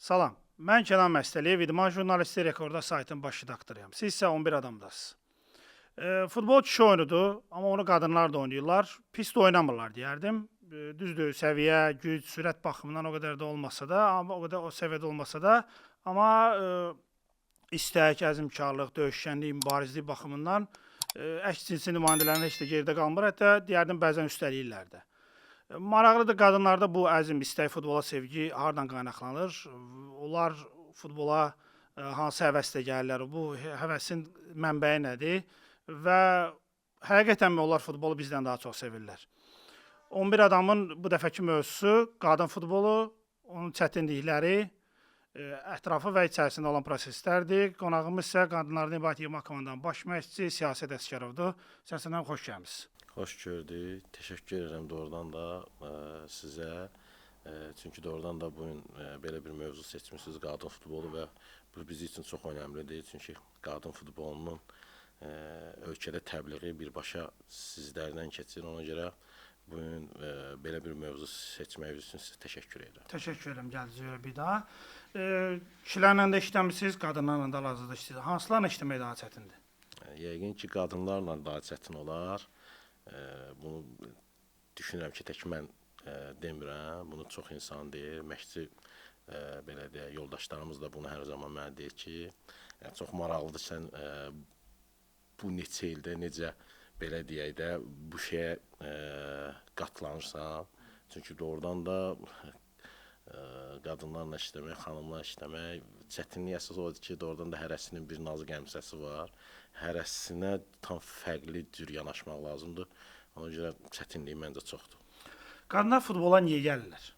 Salam, mən Kənan Məstəliyev, İdman Jurnalisti Rekorda saytın baş redaktoruyam. Siz isə 11 adamdasınız. Futbol kişi oyunudur, amma onu qadınlar da oynayırlar. Pis də oynamırlar deyərdim. Düzdür, səviyyə, güc, sürət baxımından o qədər də olmasa da, amma o qədər o səviyyədə olmasa da, amma istək, əzmkarlıq, döyüşkənlik, mübarizlik baxımından əks cinsi nümayəndələrin heç də geridə qalmır. Hətta deyərdim bəzən üstələyirlər də. Maraqlıdır qadınlarda bu əzm, istək, futbola sevgi hardan qaynaqlanır? Onlar futbola hansı həvəslə gəlirlər? Bu həvəsin mənbəyi nədir? Və həqiqətənmi onlar futbolu bizdən daha çox sevirlər? 11 adamın bu dəfəki mövzusu qadın futbolu, onun çətinlikləri, ətrafı və içərisində olan proseslərdir. Qonağımız isə qadınlardan ibarət yığma komandanın baş məşqçisi Siyasət Əsgərovdur. Səsəndən xoş gəlmisiniz. Xoş gördük. Təşəkkür edirəm doğrudan da sizə. Çünki doğrudan da bugün belə bir mövzu seçmişsiniz, qadın futbolu və bu bizim üçün çox önəmlidir. Çünki qadın futbolunun ölkədə təbliği birbaşa sizlərdən keçir. Ona görə bugün belə bir mövzu seçməyiniz üçün sizə təşəkkür edirəm. Təşəkkür edirəm gəldiyinizə bir daha. Kişilərlə də işləmisiniz, qadınlarla da hal-hazırda işləyirsiniz. Hansılarla işləmək daha çətindir? Yəqin ki, qadınlarla daha çətin olar. Bunu düşünürəm ki, tək mən demirəm. Bunu çox insan deyir. Məşqçi belə deyək, yoldaşlarımız da bunu hər zaman mənə deyir ki, çox maraqlıdır sən bu neçə ildə necə belə deyək də bu şeyə qatlanırsan. Çünki doğrudan da qadınlarla işləmək, xanımlarla işləmək çətinlik əsas odur ki, doğrudan da hərəsinin bir nazı qəmsəsi var. Hərəsinə tam fərqli cür yanaşmaq lazımdır. Ona görə çətinliyi məncə çoxdur. Qadınlar futbola niyə gəlirlər?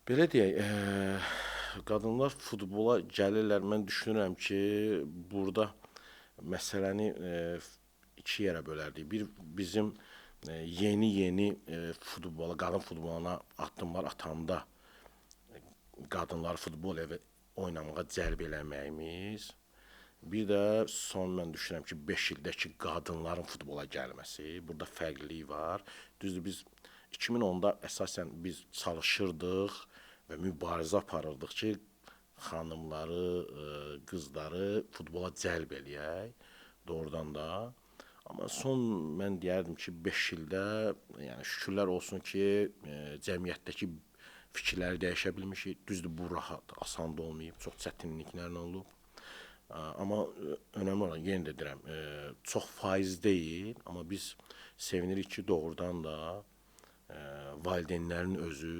Belə deyək, qadınlar futbola gəlirlər. Mən düşünürəm ki, burada məsələni iki yerə bölərdik. Bir, bizim yeni futbola, qadın futboluna addımlar atanda qadınları futbol evi oynamağa cəlb eləməyimiz. Bir də son mən düşünürəm ki, 5 ildəki qadınların futbola gəlməsi, burada fərqlilik var. Düzdür, biz 2010-da əsasən biz çalışırdıq və mübarizə aparırdıq ki, xanımları, qızları futbola cəlb eləyək, doğrudan da. Amma son mən deyərdim ki, 5 ildə, yəni şükürlər olsun ki, cəmiyyətdəki fikirləri dəyişə bilmişik. Düzdür, bu rahat, asan da olmayıb, çox çətinliklərlə olub. Amma önəmli olan, yenə də deyirəm, çox faiz deyil, amma biz sevinirik ki, doğrudan da valideynlərin özü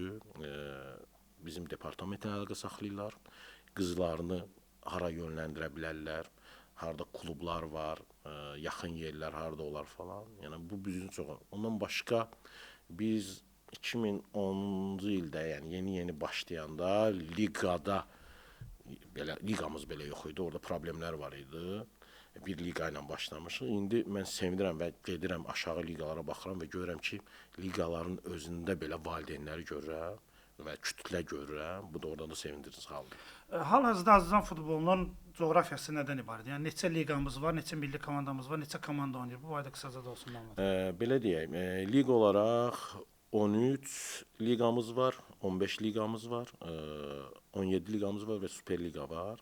bizim departamentlə əlaqə saxlayırlar, qızlarını hara yönləndirə bilərlər, harada klublar var, yaxın yerlər harada olar falan. Yəni bu bizim çox. Ondan başqa biz 2010-cu ildə, yəni yeni başlayanda liqada liqamız belə yox idi, orada problemlər var idi. Bir liqa ilə başlamışıq. İndi mən sevinirəm və gedirəm aşağı liqalara baxıram və görürəm ki, liqaların özündə belə valideynləri görürəm və kütlə görürəm. Bu da oradan da sevindirici haldır. Hal-hazırda Azərbaycan futbolunun coğrafiyası nədən ibarət? Yəni neçə liqamız var, neçə milli komandamız var, neçə komanda oynayır? Bu barədə qısaca da olsun məlumat. Belə deyək, liqa olaraq 13 liqamız var, 15 liqamız var, 17 liqamız var və Super Liqa var.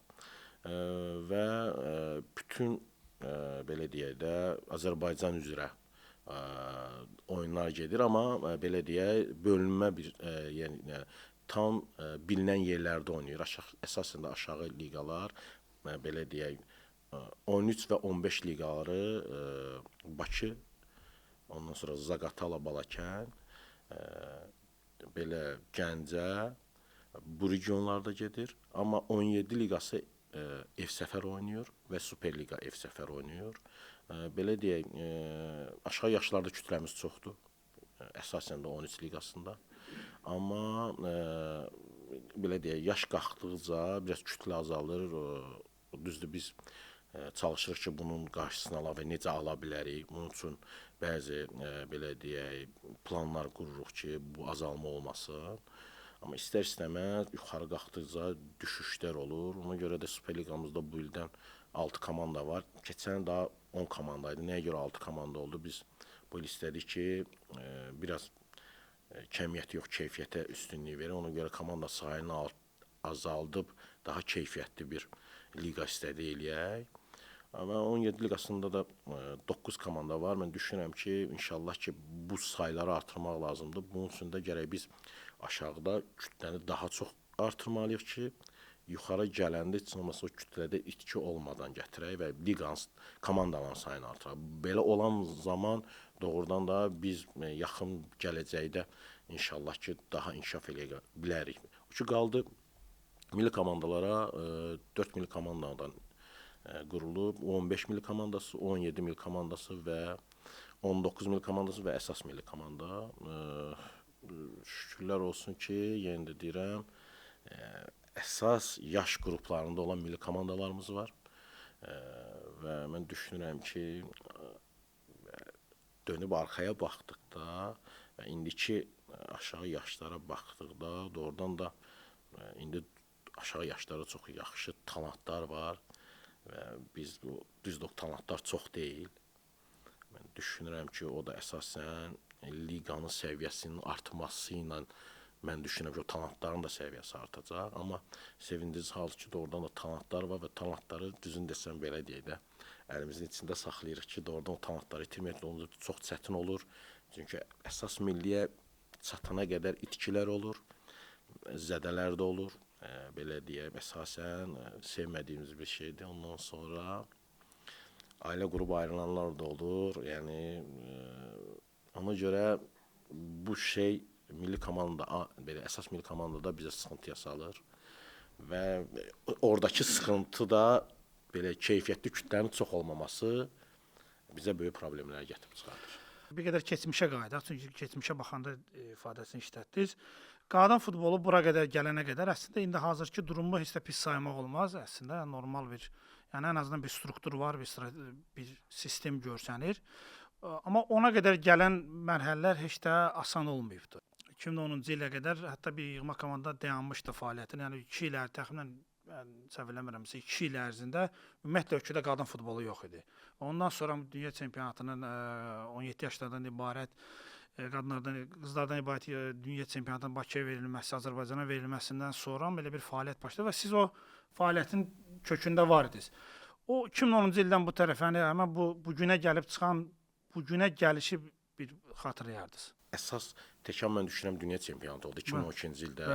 Və bütün belə deyək də Azərbaycan üzrə oyunlar gedir, amma belə deyək bölünmə bir yəni tam bilinən yerlərdə oynayır. Əsasən də aşağı liqalar belə deyək 13 və 15 liqaları Bakı, ondan sonra Zaqatala, Balakən, belə Gəncə bu regionlarda gedir. Amma 17 liqası ev səfər oynayır və Super Liqa ev səfər oynayır. Belə deyək, aşağı yaşlarda kütləmiz çoxdur. Əsasən də 13 liqasında. Amma belə deyək, yaş qalxdıqca biraz kütlə azalır. Düzdür, biz çalışırıq ki, bunun qarşısını ala və necə ala bilərik. Bunun üçün bəzi belə deyək, planlar qururuq ki, bu azalma olmasın. Amma istər-istəməz yuxarı qalxdıqca düşüşlər olur. Ona görə də Super Liqamızda bu ildən 6 komanda var. Keçən daha 10 komanda idi. Nəyə görə 6 komanda oldu? Biz bu il istədik ki, biraz kəmiyyət yox, keyfiyyətə üstünlük verir. Ona görə komanda sayını azaldıb daha keyfiyyətli bir liqa istədi eləyək. Amma 17 liqasında da 9 komanda var. Mən düşünürəm ki, inşallah ki, bu sayları artırmaq lazımdır. Bunun üçün də gərək biz aşağıda kütləni daha çox artırmalıyıq ki, yuxarı gələndə heç olmasa o kütlədə itki olmadan gətirək və liqanın, komandaların sayını artıraq. Belə olan zaman doğrudan da biz yaxın gələcəkdə inşallah ki, daha inkişaf eləyə bilərik. O ki, qaldı milli komandalara 4 milli komandadan qurulub, 15 milli komandası, 17 milli komandası və 19 milli komandası və əsas milli komanda. Şükürlər olsun ki, yenə də deyirəm, əsas yaş qruplarında olan milli komandalarımız var. Və mən düşünürəm ki, dönüb arxaya baxdıqda və indiki aşağı yaşlara baxdıqda doğrudan da indi aşağı yaşlarda çox yaxşı talantlar var və biz bu düzdür talantlar çox deyil. Mən düşünürəm ki, o da əsasən liqanın səviyyəsinin artması ilə mən düşünürəm ki, o talantların da səviyyəsi artacaq. Amma sevindirici hal ki, doğrudan da talantlar var və talantları düzün desəm belə deyək də əlimizin içində saxlayırıq ki, doğrudan o talantları itirmək çox çətin olur. Çünki əsas milliyə çatana qədər itkilər olur, zədələr də olur. Belə deyək, əsasən sevmədiyimiz bir şeydir. Ondan sonra ailə qrubu ayrılanlar da olur. Yəni ona görə bu şey milli komanda, belə əsas milli komandada bizə sıxıntıya salır və oradakı sıxıntı da belə keyfiyyətli kütlənin çox olmaması bizə böyük problemlər gətirib çıxarır. Bir qədər keçmişə qayıdaq, çünki keçmişə baxanda ifadəsini işlətdiniz. Qadın futbolu bura qədər gələnə qədər əslində indi hazırki durumu heç də pis saymaq olmaz. Əslində normal bir, yəni ən azından bir struktur var, bir sistem görsənir. Amma ona qədər gələn mərhələlər heç də asan olmayıbdı. 2010-cu ilə qədər hətta bir yığma komanda dayanmışdı fəaliyyətini. Yəni 2 il təxminən səhv eləmirəmsə 2 il ərzində ümumiyyətlə ölkədə qadın futbolu yox idi. Ondan sonra dünya çempionatının 17 yaşlardan ibarət qızlardan ibarət dünya çempionatının Bakıya verilməsi, Azərbaycana verilməsindən sonra belə bir fəaliyyət başladı və siz o fəaliyyətin kökündə var idiniz. O 2010-cu ildən bu tərəfə, yəni həmin bu günə gəlib çıxan, bu günə gəlişi bir xatırlayardınız. Əsas təkan mən düşünürəm dünya çempionatı oldu 2012-ci ildə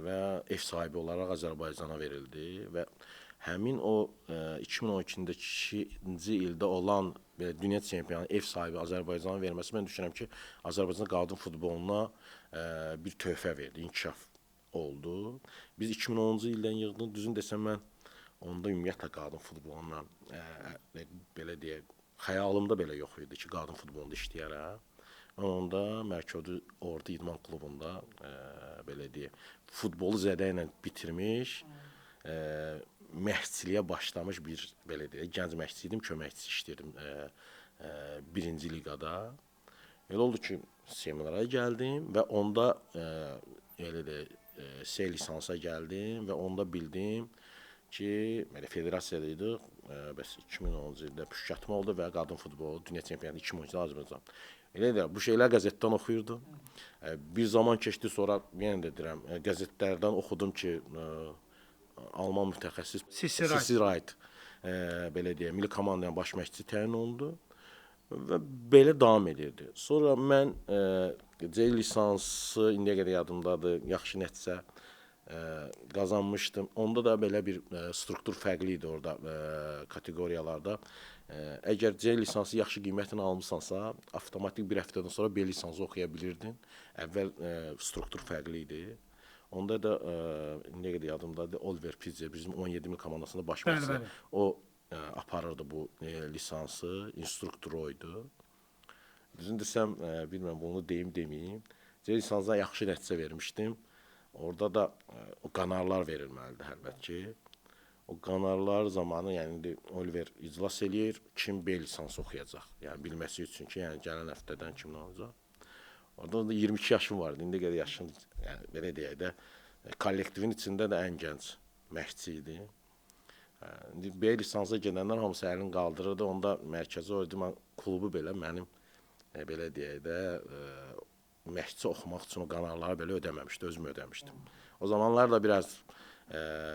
və ev sahibi olaraq Azərbaycana verildi və həmin o 2012-ci ildə olan dünya çempionatı ev sahibi Azərbaycana verməsi mən düşünürəm ki, Azərbaycan qadın futboluna bir töhfə verdi, inkişaf oldu. Biz 2010-cu ildən yığdıq, düzün desəm mən onda ümumiyyətlə qadın futboluna belə deyək, xəyalımda belə yox idi ki, qadın futbolunda işləyərəm. Mən onda Mərkəzi Ordu İdman klubunda belə deyək, futbolu zədə ilə bitirmiş, məşqçiliyə başlamış bir belə deyək, gənc məşqçi idim, köməkçi işləyirdim 1-ci liqada. Elə oldu ki, seminara gəldim və onda elə də C lisansa gəldim və onda bildim ki, belə federasiyada idik. Bəs 2010-cu ildə püşkatma oldu və qadın futbolu dünya çempionatı 2012-də Azərbaycan. Elə də bu şeylər qəzetdən oxuyurdum. Bir zaman keçdi, sonra yenə də deyirəm, qəzetlərdən oxudum ki, Alman mütəxəssis Sisi Wright belə deyək, milli komandanın baş məşqçisi təyin olundu və belə davam edirdi. Sonra mən C lisansı indiyə qədər yadımdadır, yaxşı nəticə qazanmışdım. Onda da belə bir struktur fərqli idi orada kateqoriyalarda. Əgər C lisansı yaxşı qiymətini almısansa, avtomatik bir həftədən sonra B lisansı oxuya bilirdin. Əvvəl struktur fərqli idi. Onda da indiyə qədər yadımdadır, Oliver Pizze bizim 17 mil komandasında baş məşqçi. O aparırdı bu lisansı, instruktoru oydu. Düzün desəm, bilmirəm bunu deyim deməyim. C lisansına yaxşı nəticə vermişdim. Orada da o qanarlar verilməlidir əlbəttə ki. O qanarlar zamanı, yəni Oliver iclas eləyir, kim B lisansı oxuyacaq. Yəni bilməsi üçün ki, yəni gələn həftədən kim nə olacaq. Orada da 22 yaşım vardı. İndi qədər yaşım, yəni belə deyək də, kollektivin içində də ən gənc məşqçi idi. İndi B lisansa gedənlər hamısı əlini qaldırırdı. Onda Mərkəzi Ordu klubu belə mənim belə deyək də məşqçi oxumaq üçün o qanalları belə ödəməmişdi, özüm ödəmişdim. O zamanlar da biraz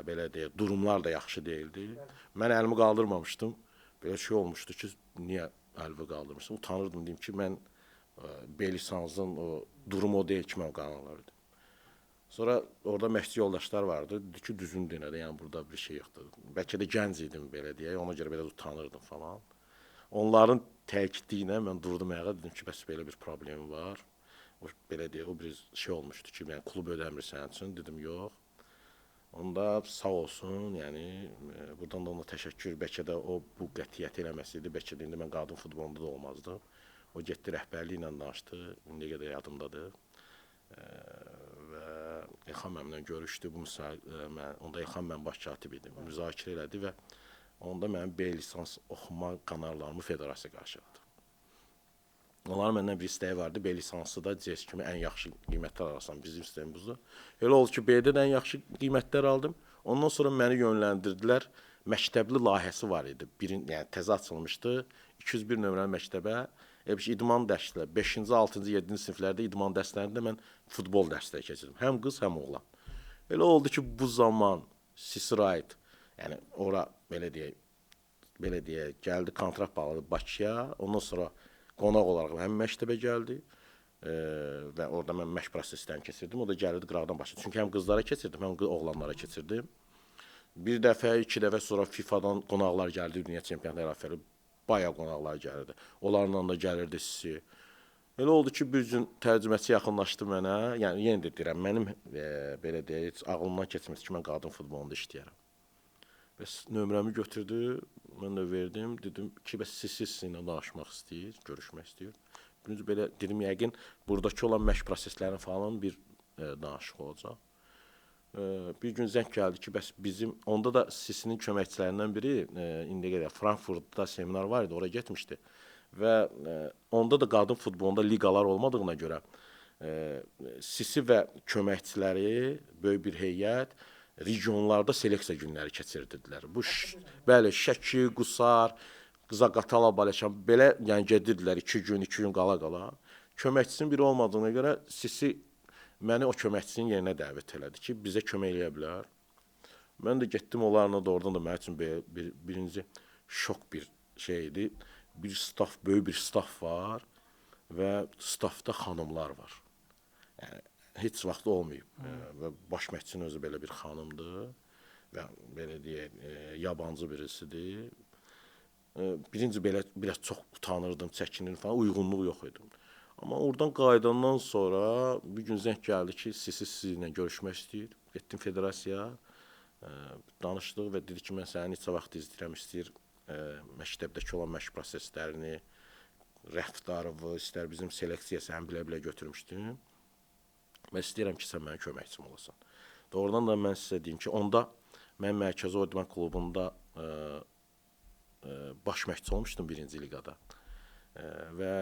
belə deyək, durumlar da yaxşı deyildi. Mən əlimi qaldırmamışdım. Belə şey olmuşdu ki, niyə əlimi qaldırmışsın? Utanırdım, deyim ki, mən B lisansın o durumu o deyil ki, mən o qanalları ödədim. Sonra orada məşqçi yoldaşlar vardı. Dedi ki, düzün denədə, yəni burada bir şey yoxdur. Bəlkə də gənc idim belə deyək, ona görə belə utanırdım falan. Onların təkidi ilə mən durdum ayağa, dedim ki, bəs belə bir problemim var. O belə deyək, o bir şey olmuşdu ki, yəni klub ödəmir sənin üçün. Dedim, yox. Onda sağ olsun, yəni buradan da ona təşəkkür. Bəlkə də o bu qətiyyət eləməsəydi, bəlkə də indi mən qadın futbolunda da olmazdım. O getdi rəhbərliklə danışdı, indiyə qədər yadımdadır. Və İlxan mənimlə görüşdü. Onda İlxan mən baş katib idim. Müzakirə elədi və onda mənim B lisans oxuma qanallarımı federasiya qarşıladı. Onların məndən bir istəyi vardı. B lisansı da CS kimi ən yaxşı qiymətlər arasında bizim sistemimizdə. Elə oldu ki, B-də də ən yaxşı qiymətlər aldım. Ondan sonra məni yönləndirdilər. Məktəbli layihəsi var idi. Yəni təzə açılmışdı. 201 nömrəli məktəbə idman dərsləri 5-ci, 6-cı, 7-ci siniflərdə idman dərslərində mən futbol dərsləri keçirdim. Həm qız, həm oğlan. Elə oldu ki, bu zaman Sisrayt, yəni ora belə deyək, gəldi, kontrakt bağladı Bakıya. Ondan sonra qonaq olaraq həmin məktəbə gəldi və orada mən məşq proseslərini keçirdim. O da gəlirdi qıraqdan başladı. Çünki həm qızlara keçirdim, həm oğlanlara keçirdim. Bir dəfə, 2 dəfə sonra FIFA-dan qonaqlar gəldi, dünya çempionatları ərəfəli. Bayağı qonaqlar gəlirdi. Onlarla da gəlirdi Sisi. Elə oldu ki, bir gün tərcüməçi yaxınlaşdı mənə. Yəni, yenə də deyirəm, mənim belə deyək, ağlımdan keçməsi ki, mən qadın futbolunda işləyərəm. Bəs nömrəmi götürdü, mən də verdim. Dedim ki, bəs Sisi sizinlə danışmaq istəyir, görüşmək istəyir. Birinci belə dedim, yəqin, buradakı olan məşq proseslərinin falan bir danışıq olacaq. Bir gün zəng gəldi ki, bəs bizim, onda da Sisinin köməkçilərindən biri, indiyə qədər Frankfurtda seminar var idi, oraya getmişdi. Və onda da qadın futbolunda liqalar olmadığına görə Sisi və köməkçiləri, böyük bir heyət, regionlarda seleksiya günləri keçirdilər. Bu, bəli, Şəki, Qusar, Zaqatala, Baleşan, belə yəni gedirdilər 2 gün qala-qala. Köməkçisinin biri olmadığına görə Sisi məni o köməkçinin yerinə dəvət elədi ki, bizə kömək eləyə bilər. Mən də getdim onlarla da, oradan da mənim üçün birinci şok bir şey idi. Bir staf, böyük bir staf var və stafda xanımlar var. Yəni, heç vaxt olmayıb. Və baş məşqçinin özü belə bir xanımdır və belə deyək, yabancı birisidir. Birinci belə biraz çox utanırdım, çəkinirdim falan, uyğunluq yox idi. Amma oradan qayıdandan sonra bir gün zəng gəldi ki, Sisi sizinlə görüşmək istəyir. Getdim federasiyaya, danışdıq və dedi ki, mən səni neçə vaxt izləyirəm, istəyir məktəbdəki olan məşq proseslərini, rəftarımı, istər bizim seleksiyası həm bilə-bilə götürmüşdüm. Mən istəyirəm ki, sən mənim köməkçim olasan. Doğrudan da mən sizə deyim ki, onda mən Mərkəzi İdman Klubunda baş məşqçi olmuşdum 1-ci liqada. Və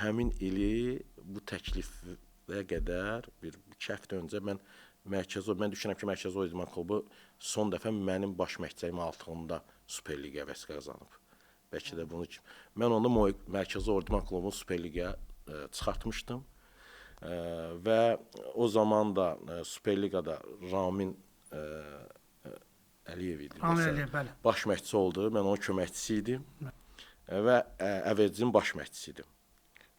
həmin ili bu təklifə qədər bir 2 həftə öncə mən düşünürəm ki, Mərkəzi İdman Klubu son dəfə mənim baş məşqçimin altında Superliqa vəsəqə qazanıb. Bəlkə də bunu mən onda Mərkəzi İdman Klubunu Superliqaya çıxartmışdım və o zaman da Superliqada Ramin Əliyev idi. Baş məşqçi oldu. Mən onun köməkçisi idim və əvəzinin baş məşqçisi idim.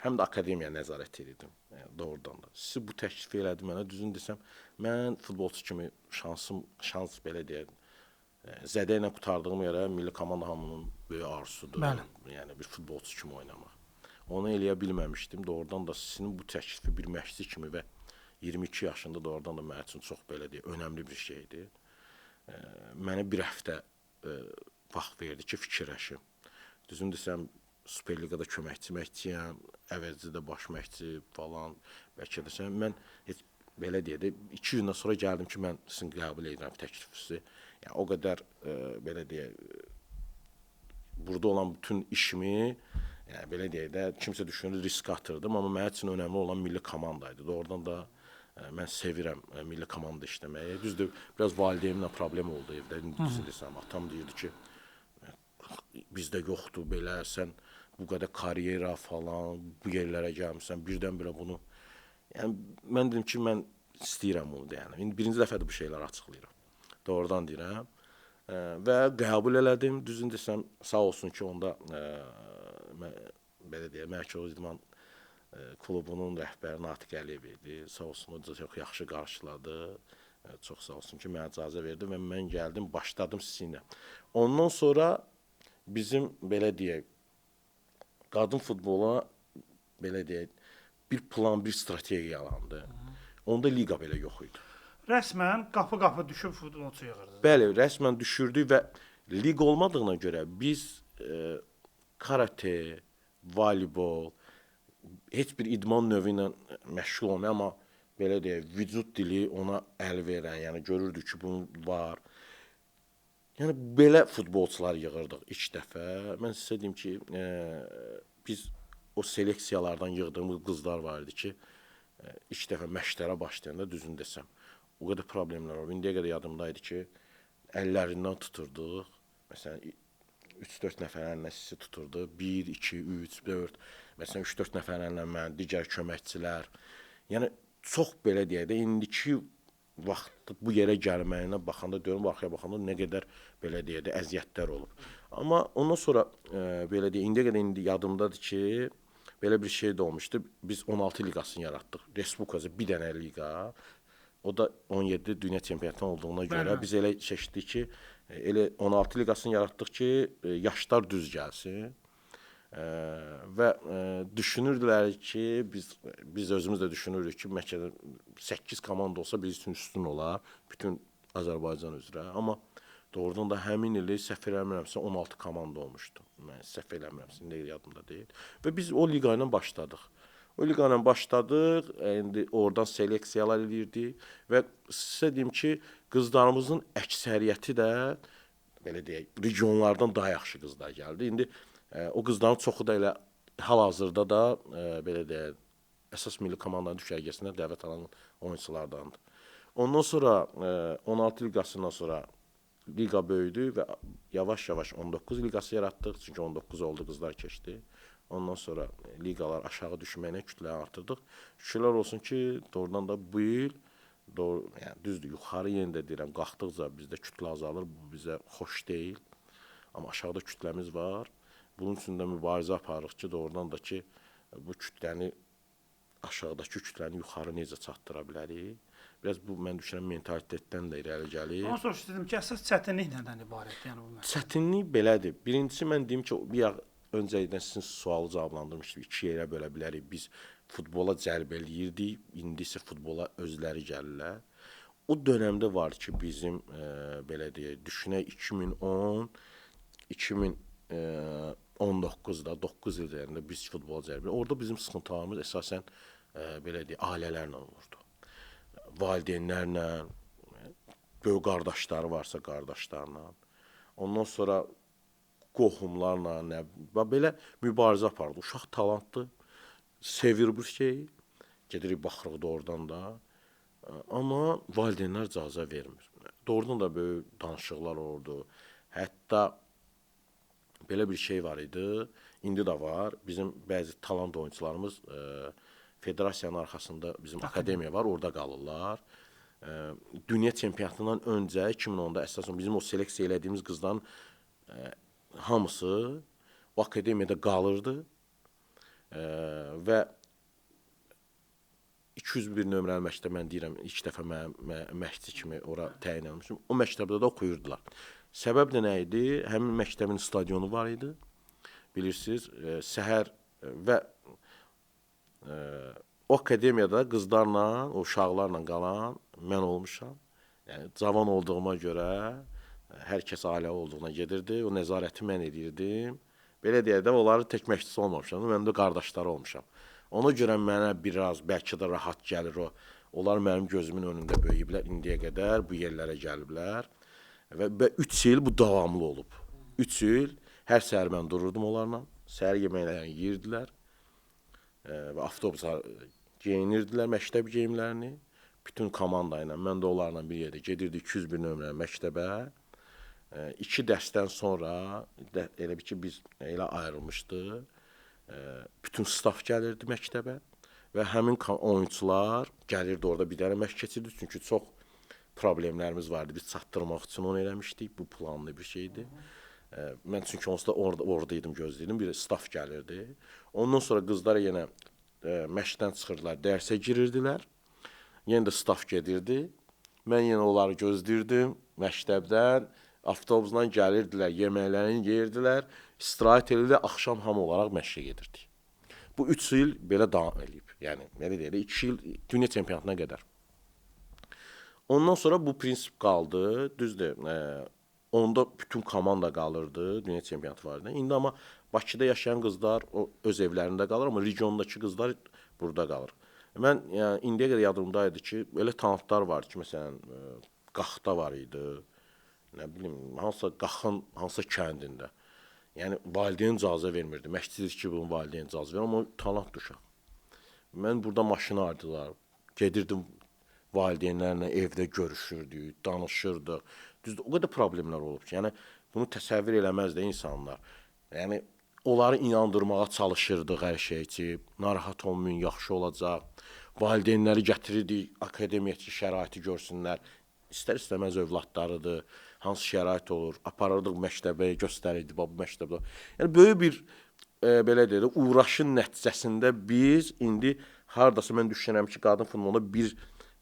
Həm də akademiyaya nəzarət edirdim, doğrudan da. Sizi bu təklif elədi mənə, düzün desəm, mən futbolçu kimi şans belə deyək, zədə ilə qurtardığım yerə milli komanda hamının böyük arzusudur. Yəni bir futbolçu kimi oynamaq. Onu eləyə bilməmişdim. Doğrudan da sizin bu təklifi bir məşqçi kimi və 22 yaşında doğrudan da mənim üçün çox belə deyək, önəmli bir şeydir. Mənə bir həftə vaxt verdi ki, fikirləşim. Düzün desəm, Superliqada köməkçiyəm, əvəzdə baş məşqçi falan, bəlkə də mən heç belə deyək də 2 gündən sonra gəldim ki, mən sizin qəbul edirəm təklifinizi. Yəni o qədər belə deyək, burada olan bütün işimi, yəni belə deyək də, kimsə düşünür risk atırdım, amma mənim üçün önəmli olan milli komandaydı. Doğrudan da mən sevirəm milli komanda işləməyi. Düzdür, biraz valideynimlə problem oldu evdə. Düzdür desəm, atam deyirdi ki, bizdə yoxdur belə, sən bu qədər karyera falan, bu yerlərə gəlmisən, birdən-birə bunu. Yəni mən dedim ki, mən istəyirəm bunu deyən. İndi birinci dəfədir bu şeyləri açıqlayıram. Doğrudan deyirəm. Və qəbul elədim. Düzünü desəm, sağ olsun ki, onda belə deyək, Mərkəzi İdman klubunun rəhbəri Natiq Əliyev idi. Sağ olsun, o da çox yaxşı qarşıladı. Çox sağ olsun ki, mənə icazə verdi və mən gəldim, başladım sizinlə. Ondan sonra bizim belə deyək, qadın futbola belə deyək, bir plan, bir strategiya yarandı. Onda liqa belə yox idi. Rəsmən qapı-qapı düşüb futbolçu yığırdınız. Bəli, rəsmən düşürdük və liqa olmadığına görə biz karate, voleybol, heç bir idman növü ilə məşğul olmayan, amma belə deyək, vücud dili ona əl verən, yəni görürdük ki, bunun var. Yəni belə futbolçular yığırdıq ilk dəfə. Mən sizə deyim ki, biz o seleksiyalardan yığdığımız qızlar var idi ki, ilk dəfə məşqlərə başlayanda düzünü desəm, o qədər problemlər oldu. İndiyə qədər yadımdaydı ki, əllərindən tuturduq. Məsələn, 3-4 nəfər əllə sizi tuturdu. 1, 2, 3, 4. Məsələn, 3-4 nəfər əllə mən, digər köməkçilər. Yəni çox belə deyək də, indiki vaxt bu yerə gəlməyinə baxanda görürəm, arxaya baxanda nə qədər belə deyək də əziyyətlər olub. Amma ondan sonra belə deyək, indiyə qədər indi yadımdadır ki, belə bir şey də olmuşdu. Biz 16 liqasını yaratdıq. Respublikada bir dənə liqa. O da 17 dünya çempionatı olduğuna görə biz elə seçdik ki, elə 16 liqasını yaratdıq ki, yaşlar düz gəlsin. Və düşünürdülər ki, biz özümüz də düşünürük ki, Məkkədə 8 komanda olsa biz üçün üstün olar, bütün Azərbaycan üzrə. Amma doğrudan da həmin ili səhv eləmirəmsə 16 komanda olmuşdu. Mən səhv eləmirəmsə, indi yadımda deyil. Və biz o liqa ilə başladıq. O liqa ilə başladıq, indi oradan seleksiyalar edirdik və sizə deyim ki, qızlarımızın əksəriyyəti də belə deyək, regionlardan daha yaxşı qızlar gəldi. İndi o qızların çoxu da elə hal-hazırda da belə deyək, əsas milli komandanın düşərgəsinə dəvət alan oyunçulardandır. Ondan sonra 16 liqasından sonra liqa böyüdü və yavaş-yavaş 19 liqası yaratdıq. Çünki 19 oldu, qızlar keçdi. Ondan sonra liqalar aşağı düşməyinə kütləyə artırdıq. Şükürlər olsun ki, doğrudan da bu il yəni düzdür, yuxarı yenə də deyirəm, qalxdıqca bizdə kütlə azalır, bu bizə xoş deyil. Amma aşağıda kütləmiz var. Bunun üçün də mübarizə aparırıq ki, doğrudan da ki, bu kütləni aşağıdakı kütləni yuxarı necə çatdıra bilərik. Biraz bu mən düşünürəm mentalitetdən də irəli gəlir. Ondan sonra dedim ki, əsas çətinlik nədən ibarətdir? Yəni bu məsələ. Çətinlik belədir. Birincisi mən deyim ki, bir öncədən sizin sualı cavablandırmışdım. 2 yerə bölə bilərik. Biz futbola cəlb eləyirdik, indi isə futbola özləri gəlirlər. O dönəmdə var ki, bizim belə deyək, düşünək 2010, 2019-da 9 il üzərində biz futbola cəlb eləyirdik. Orada bizim sıxıntılarımız əsasən belə deyək, ailələrlə olurdu. Valideynlərlə, böyük qardaşları varsa qardaşlarla. Ondan sonra qohumlarla, belə mübarizə apardı. Uşaq talantlı, sevir bu şeyi, gedirik baxırıq da oradan da. Amma valideynlər icazə vermir. Doğrudan da böyük danışıqlar olurdu. Hətta belə bir şey var idi, indi də var. Bizim bəzi talant oyunçularımız federasiyanın arxasında bizim akademiya var, orada qalırlar. Dünya çempionatından öncə 2010-da əsasən bizim o seleksiya elədiyimiz qızların hamısı o akademiyada qalırdı və 201 nömrəli məktəb, mən deyirəm, ilk dəfə məşqçi kimi ora təyin edilmişim. O məktəbdə də oxuyurdular. Səbəb də nə idi? Həmin məktəbin stadionu var idi. Bilirsiniz, səhər və o akademiyada qızlarla, o uşaqlarla qalan mən olmuşam. Yəni cavan olduğuma görə hər kəs ailə olduğuna gedirdi. O nəzarəti mən edirdim. Belə deyək də, onları tək məşqçisi olmamışam. Mən də qardaşları olmuşam. Ona görə mənə biraz bəlkə də rahat gəlir o. Onlar mənim gözümün önündə böyüyüblər. İndiyə qədər bu yerlərə gəliblər. Və 3 il bu davamlı olub. 3 il hər səhər mən dururdum onlarla. Səhər yeməklərini yeyirdilər. Və avtobuslar geyinirdilər məktəb geyimlərini. Bütün komanda ilə, mən də onlarla bir yerdə gedirdik 201 nömrəli məktəbə. 2 dərsdən sonra elə bir ki, biz elə ayrılmışdıq. bütün staf gəlirdi məktəbə və həmin oyunçular gəlirdi orada bir dənə məşq keçirdi. Çünki çox problemlərimiz vardı. Biz çatdırmaq üçün onu eləmişdik. Bu planlı bir şeydi. Mən çünki onsuz da orada idim, gözləyirdim. Bir staf gəlirdi. Ondan sonra qızlar yenə məşqdən çıxırdılar, dərsə girirdilər. Yenə də staf gedirdi. Mən yenə onları gözləyirdim məktəbdən. Avtobusla gəlirdilər, yeməklərini yeyirdilər, istirahət edirlər, axşam hamı olaraq məşqə gedirdik. Bu 3 il belə davam edib. Yəni belə deyək, 2 il dünya çempionatına qədər. Ondan sonra bu prinsip qaldı. Düzdür, onda bütün komanda qalırdı, dünya çempionatı vardı. İndi amma Bakıda yaşayan qızlar o öz evlərində qalır, amma regiondakı qızlar burada qalır. Mən yəni indiyə qədər yadımdaydı ki, elə tanıtlar var ki, məsələn, Qaxda var idi. Nə bilim, hansısa Qaxın hansısa kəndində. Yəni valideyn icazə vermirdi. Məşqçidir ki, bunun valideyn icazə verir, amma talantlı uşaq. Mən burada maşını ardılar. Gedirdim valideynlərlə evdə görüşürdük, danışırdıq. Düzdür, o qədər problemlər olub ki, yəni bunu təsəvvür eləməzdi insanlar. Yəni onları inandırmağa çalışırdıq hər şey ki, narahat olmayın, yaxşı olacaq. Valideynləri gətirirdik, akademiyadakı şəraiti görsünlər. İstər-istəməz övladlarıdır, hansı şərait olur, aparırdıq məktəbə, göstərirdik bu məktəbdə. Yəni böyük bir belə deyək də uğraşın nəticəsində biz indi hardasa mən düşünürəm ki, qadın futbolunda bir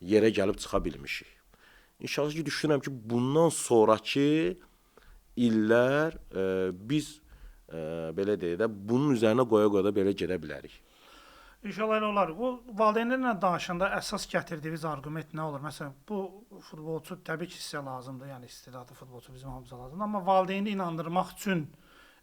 yerə gəlib çıxa bilmişik. İnşallah ki, düşünürəm ki, bundan sonraki illər biz belə deyək də bunun üzərinə qoya-qoya da belə gedə bilərik. İnşallah elə olar. Bu valideynlərlə danışanda əsas gətirdiyiniz arqument nə olur? Məsələn, bu futbolçu təbii ki, sizə lazımdır, yəni istedadlı futbolçu bizim hamımıza lazımdır, amma valideyni inandırmaq üçün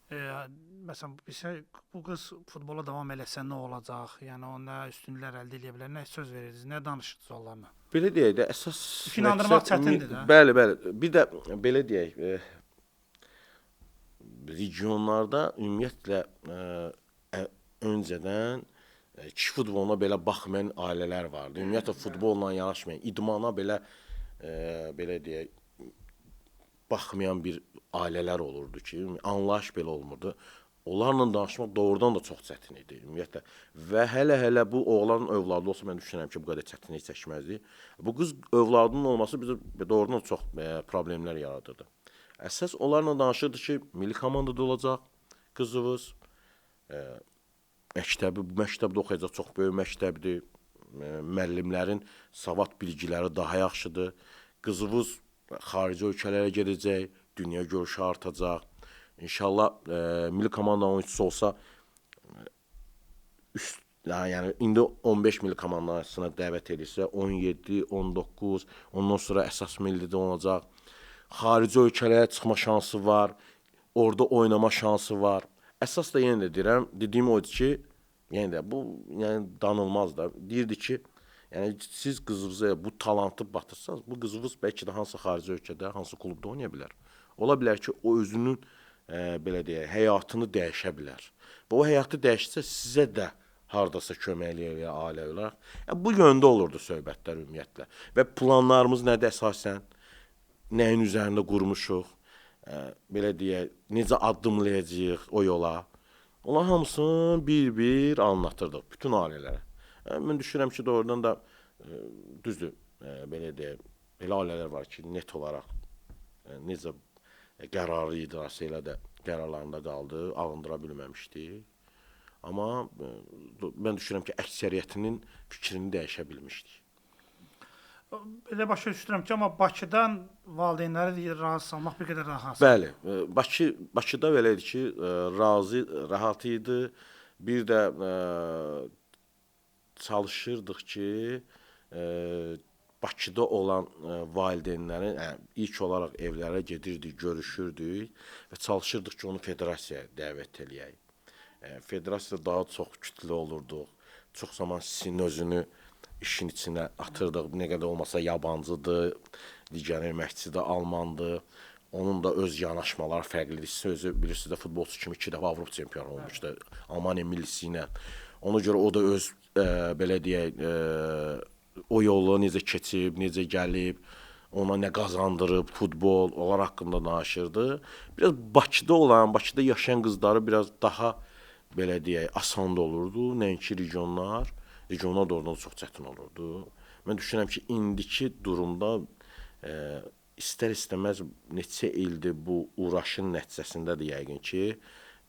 məsələn, bu qız futbola davam eləsə nə olacaq? Yəni o nə üstünlüklər əldə edə bilər, nə söz verirsiniz, nə danışırsınız onlarla? Belə deyək də əsas inandırmaq çətindir də. Bəli, bəli. Bir də belə deyək, regionlarda ümumiyyətlə öncədən kişi futboluna belə baxmayan ailələr vardı. Ümumiyyətlə futbolla yanaşmayan, idmana belə belə deyək, baxmayan bir ailələr olurdu ki, anlayış belə olmurdu. Onlarla danışmaq doğrudan da çox çətin idi ümumiyyətlə. Və hələ bu oğlanın övladı olsa mən düşünürəm ki, bu qədər çətinlik çəkməzdi. Bu qız övladının olması bizə doğrudan da çox problemlər yaradırdı. Əsas onlarla danışırdı ki, milli komandada olacaq qızımız. Məktəbdə oxuyacaq, çox böyük məktəbdir. Müəllimlərin savad bilgiləri daha yaxşıdır. Qızımız xarici ölkələrə gedəcək, dünya görüşü artacaq. İnşallah milli komanda oyunçusu olsa yəni indi 15 milli komandasına dəvət edirsə 17, 19, ondan sonra əsas millidə olacaq. Xarici ölkələrə çıxma şansı var, orada oynama şansı var. Əsas da yenə də deyirəm, dediyim oydu ki, yəni də bu yəni danılmaz da. Deyirdi ki, yəni siz qızınıza bu talantı batırsanız, bu qızınız bəlkə də hansı xarici ölkədə, hansı klubda oynaya bilər. Ola bilər ki, o özünün belə deyək, həyatını dəyişə bilər. Və o həyatı dəyişsə sizə də hardasa kömək eləyir ailə olaraq. Bu yöndə olurdu söhbətlər ümumiyyətlə. Və planlarımız nədir əsasən? Nəyin üzərində qurmuşuq? Belə deyək, necə addımlayacağıq o yola? Onlar hamısını bir-bir anlatırdıq bütün ailələrə. Mən düşünürəm ki, doğrudan da düzdür, belə deyək, elə ailələr var ki, net olaraq necə qərarı idarəsi elə də qərarlarında qaldı, alındıra bilməmişdi. Amma mən düşünürəm ki, əksəriyyətinin fikrini dəyişə bilmişdik. Elə başa düşürəm ki, amma Bakıdan valideynləri razı salmaq bir qədər rahat. Bəli, Bakıda belə idi ki, rahat idi. Bir də çalışırdıq ki, Bakıda olan valideynlərin ilk olaraq evlərə gedirdik, görüşürdük və çalışırdıq ki, onu federasiyaya dəvət eləyək. Federasiyada daha çox kütlə olurduq. Çox zaman sizin özünü işin içinə atırdıq. Nə qədər olmasa yabancıdır, digər məşqçi də almandır. Onun da öz yanaşmaları fərqlidir. Siz özü bilirsiniz də futbolçu kimi 2 dəfə Avropa çempionu olmuşdu Almaniya millisi ilə. Ona görə o da öz belə deyək, o yolu necə keçib, necə gəlib, ona nə qazandırıb futbol, onlar haqqında danışırdı. Biraz Bakıda yaşayan qızları biraz daha belə deyək, asan da olurdu, nəinki regionlar. Regionlar da oradan çox çətin olurdu. Mən düşünürəm ki, indiki durumda istər-istəməz neçə ildir bu uğraşın nəticəsindədir yəqin ki,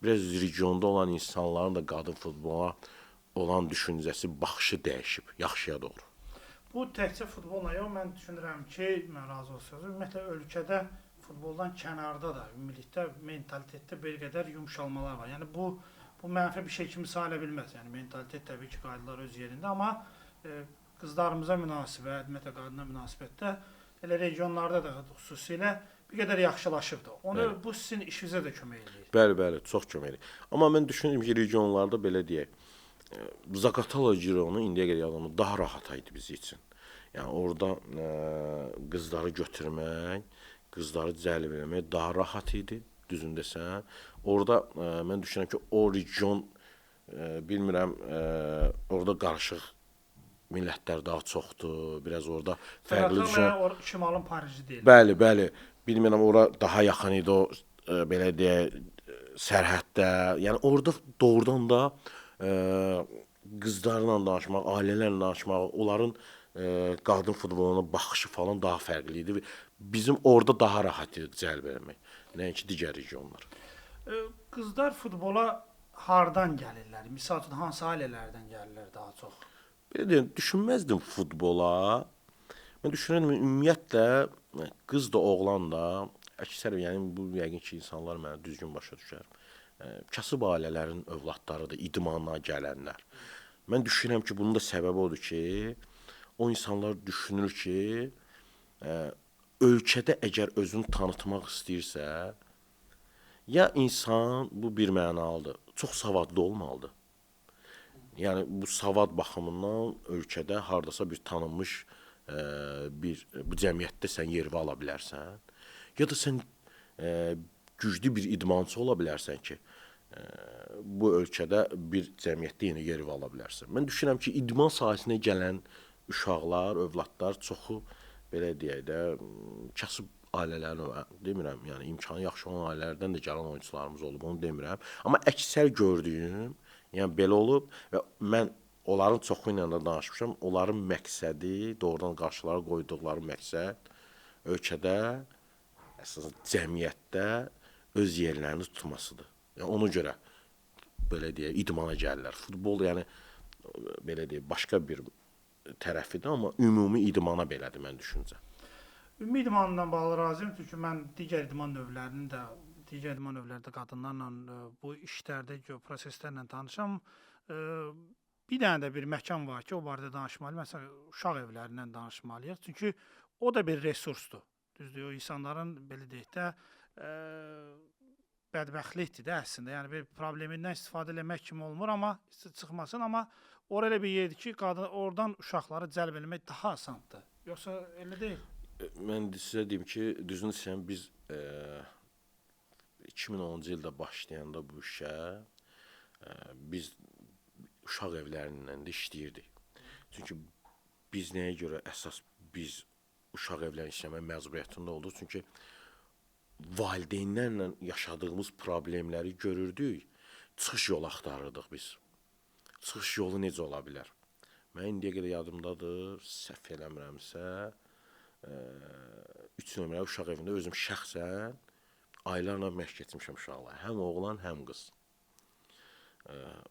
biraz regionda olan insanların da qadın futbola olan düşüncəsi, baxışı dəyişib, yaxşıya doğru. Bu təkcə futbolla yox, mən düşünürəm ki, mən razı olsun. Ümumiyyətlə ölkədə futboldan kənarda da ümumilikdə mentalitetdə bir qədər yumşalmalar var. Yəni bu mənfi bir şey kimi sayıla bilməz. Yəni mentalitet təbii ki, qaydalar öz yerində, amma qızlarımıza münasibət, ümumiyyətlə qadına münasibətdə elə regionlarda da xüsusilə bir qədər yaxşılaşıbdı. Onu bu sizin işinizə də kömək edir. Bəli, çox kömək edir. Amma mən düşünürəm ki, regionlarda belə deyək, Zaqatala Gironu indiyə qədər yalanı daha rahat idi biz üçün. Yəni orada qızları götürmək, qızları cəlb etmək daha rahat idi, düzün desən. Orada mən düşünürəm ki, o region bilmirəm, orada qarışıq millətlər daha çoxdur, biraz orada fərqli Zaqatala Şimalın Pariji deyil. Bəli. Bilmirəm, ora daha yaxın idi o belə deyək sərhəddə. Yəni orada doğrudan da qızlarla danışmaq, ailələrlə danışmaq, onların qadın futboluna baxışı falan daha fərqli idi. Bizim orada daha rahat idi cəlb etmək, nəinki digər regionlar. Qızlar futbola hardan gəlirlər? Misal üçün hansı ailələrdən gəlirlər daha çox? Belə deyim, düşünməzdim futbola. Mən düşünürəm ümumiyyətlə qız da, oğlan da, əksər yəni bu yəqin ki, insanlar mənə düzgün başa düşər. Kasıb ailələrin övladlarıdır, idmana gələnlər. Mən düşünürəm ki, bunun da səbəbi odur ki, o insanlar düşünür ki, ölkədə əgər özünü tanıtmaq istəyirsə, ya insan bu bir mənalıdır, çox savadlı olmalıdır. Yəni bu savad baxımından ölkədə hardasa bir tanınmış bu cəmiyyətdə sən yerini ala bilərsən. Ya da sən güclü bir idmançı ola bilərsən ki, bu ölkədə bir cəmiyyətdə yenə yerini ala bilərsən. Mən düşünürəm ki, idman sahəsinə gələn uşaqlar, övladlar çoxu belə deyək də kasıb ailələrin, demirəm, yəni imkanı yaxşı olan ailələrdən də gələn oyunçularımız olub, onu demirəm. Amma əksər gördüyüm, yəni belə olub və mən onların çoxu ilə də danışmışam. Onların məqsədi, doğrudan qarşılara qoyduqları məqsəd ölkədə, əsasən cəmiyyətdə öz yerlərini tutmasıdır. Yəni ona görə belə deyək, idmana gəlirlər. Futbol yəni belə deyək, başqa bir tərəfidir, amma ümumi idmana belədir mən düşüncəm. Ümumi idmanla bağlı razıyam, çünki mən digər idman növlərdə qadınlarla bu işlərdə, proseslərlə tanışam. Bir dənə də bir məkan var ki, o barədə danışmalıyıq. Məsələn, uşaq evlərindən danışmalıyıq. Çünki o da bir resursdur. Düzdür, o insanların belə deyək də bədbəxtlikdir də əslində. Yəni bir problemindən istifadə eləmək kimi olmur, amma çıxmasın, amma ora elə bir yerdir ki, oradan uşaqları cəlb etmək daha asandır. Yoxsa elə deyil? Mən sizə deyim ki, düzünü desəm biz 2010-cu ildə başlayanda bu işə biz uşaq evlərindən də işləyirdik. Çünki biz nəyə görə əsas biz uşaq evlərində işləmək məcburiyyətində olduq? Çünki valideynlərlə yaşadığımız problemləri görürdük, çıxış yolu axtarırdıq biz. Çıxış yolu necə ola bilər? Mən indiyə qədər yadımdadır, səhv eləmirəmsə, 3 nömrəli uşaq evində özüm şəxsən aylarla məşq etmişəm uşaqlar. Həm oğlan, həm qız.